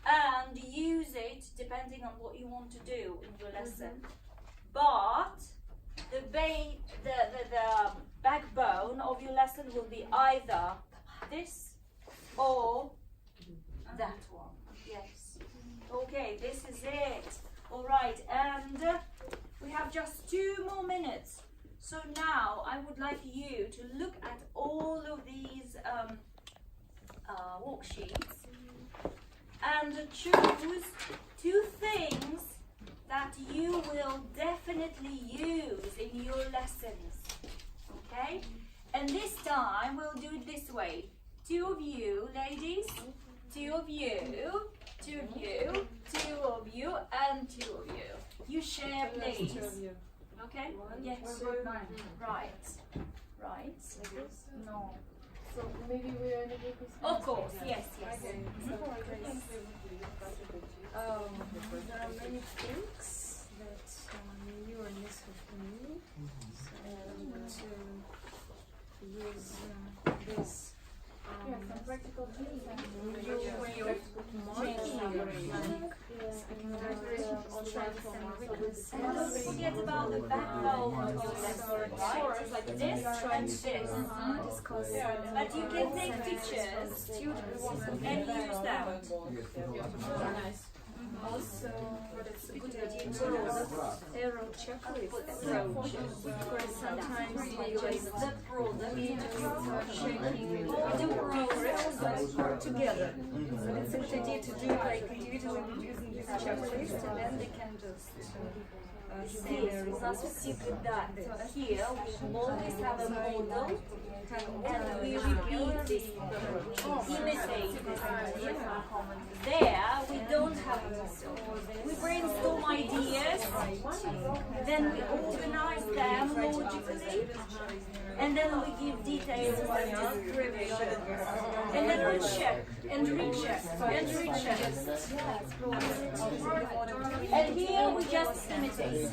and use it depending on what you want to do in your lesson. But the backbone of your lesson will be either this or that one. Yes. Okay, this is it. All right, and we have just 2 more minutes. So now I would like you to look at all of these worksheets and choose 2 things that you will definitely use in your lessons. Okay? And this time we'll do it this way. 2 of you, ladies, 2 of you, 2 of you, 2 of you, and 2 of you. You share, please. Okay? Yes. Right. Right.
No.
So maybe we are in a group.
Of course. Yes. Yes.
There are many things that you are missing from me, so I want to use this
Some practical things.
new way of marking.
And don't forget about the backbone of your lesson, right? Like this and this. But you can take pictures and use them.
Also, it's a good idea to use arrow checklist approaches, because sometimes you use the product checking the progress together. So it's a good idea to do it like individually using this checklist, and then they can just say their
It's
results.
not a secret that here we always have a model and we repeat this, imitate this. There we don't have a model. We brainstorm ideas, then we organize them logically, and then we give details and description, and then we check and recheck and recheck. And here we just imitate.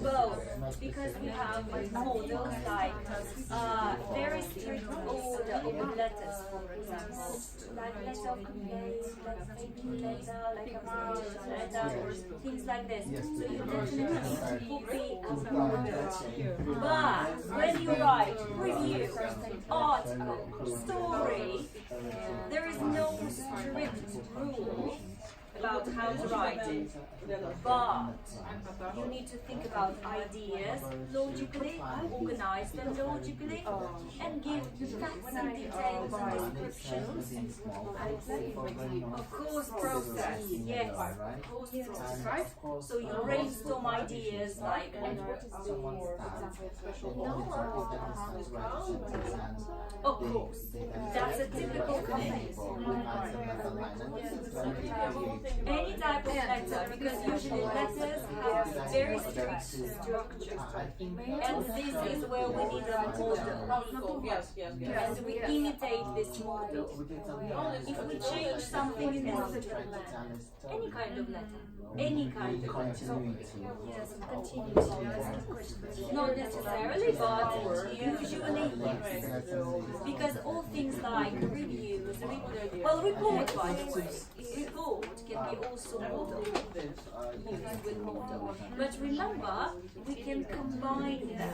Both, because we have models like very strict order of letters, for example, like letter of complaint, letter, like a marriage letter, or things like this. So you definitely copy as a model. But when you write review, article, story, there is no strict rule about how to write it, but you need to think about ideas logically, organize them logically, and give facts and details and descriptions. Of course, process, yes, of course, process. So you brainstorm ideas like, of course, that's a typical thing. Any type of letter, because usually letters have very strict structure, and this is where we need a model, and we imitate this model. If we change something in the letter, any kind of letter, any kind of letter, not necessarily, but usually yes, because all things like reviews, report, by the way, report can be also model, used with model. But remember, we can combine them.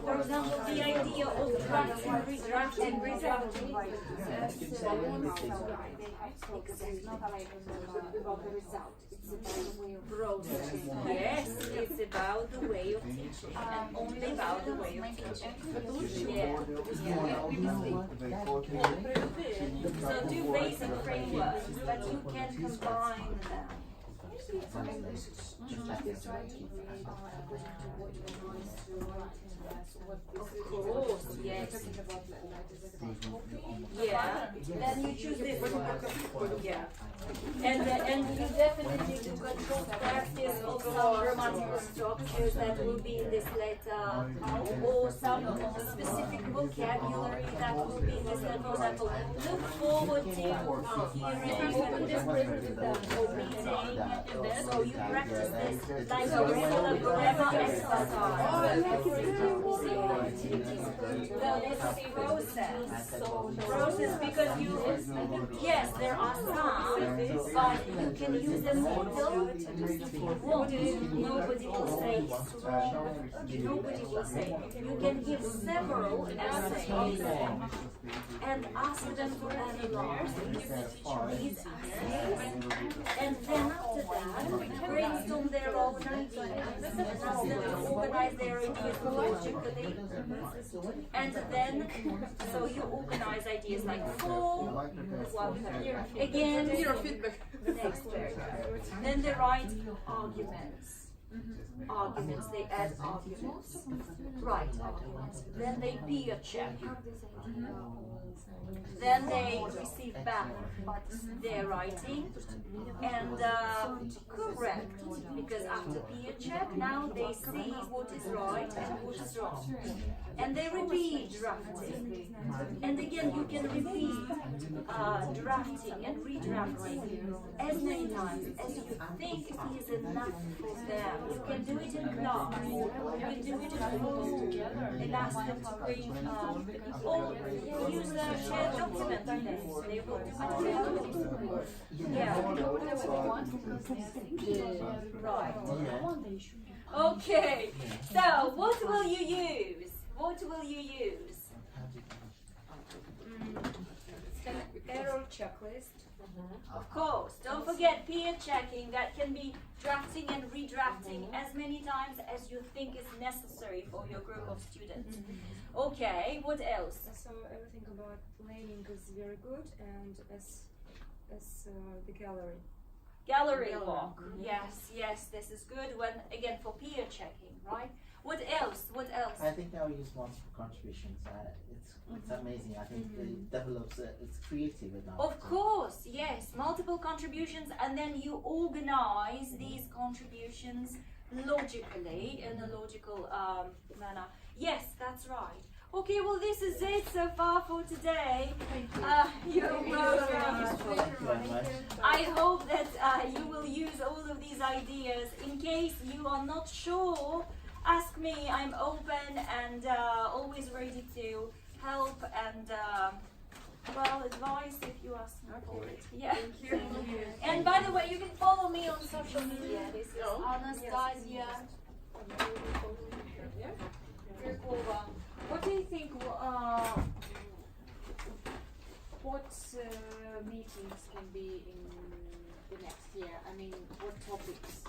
For example, the idea of drafting, redrafting, redrafting. Process. Yes, it's about the way of teaching, and only about the way of teaching. Yeah. So do basic frameworks, but you can combine them.
Just like this, right?
Of course, yes. Yeah. Then you choose this one. Yeah. And you definitely do control practice of some grammatical structures that will be in this letter, or some specific vocabulary that will be in this letter. For example, look forward to hearing or reading. So you practice this like a regular grammar exercise. Well, this is process. Process because you, yes, there are some, but you can use them little if you want. Nobody will say strong. Nobody will say. You can give several essays and ask them to analyze these essays, and then after that, brainstorm their own ideas and ask them to organize their ideas logically. And then, so you organize ideas like for, again, next paragraph. Then they write arguments. Arguments, they add arguments. Write arguments. Then they peer check. Then they receive back their writing and correct, because after peer check now they see what is right and what is wrong. And they repeat drafting. And again you can repeat drafting and redrafting as many times as you think is enough for them. You can do it in class, you can do it at home, and ask them to bring or use a shared document. They will do it. Yeah. Right. Okay. So what will you use? What will you use? Error checklist. Of course. Don't forget peer checking. That can be drafting and redrafting as many times as you think is necessary for your group of students. Okay, what else?
So everything about planning is very good, and as the gallery.
Gallery walk. Yes, yes, this is good. When again for peer checking, right? What else? What else?
I think I'll use multiple contributions. It's amazing. I think it develops. It's creative enough.
Of course, yes, multiple contributions, and then you organize these contributions logically in a logical manner. Yes, that's right. Okay, well, this is it so far for today. You're welcome. I hope that you will use all of these ideas. In case you are not sure, ask me. I'm open and always ready to help and well, advice if you ask me for it. Yeah. Thank you. And by the way, you can follow me on social media. This is Anastasiei Pyrkovoi.
What do you think? What meetings can be in the next year? I mean, what topics?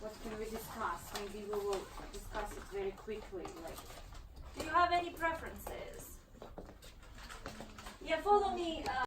What can we discuss? Maybe we will discuss it very quickly. Like,
do you have any preferences? Yeah, follow me.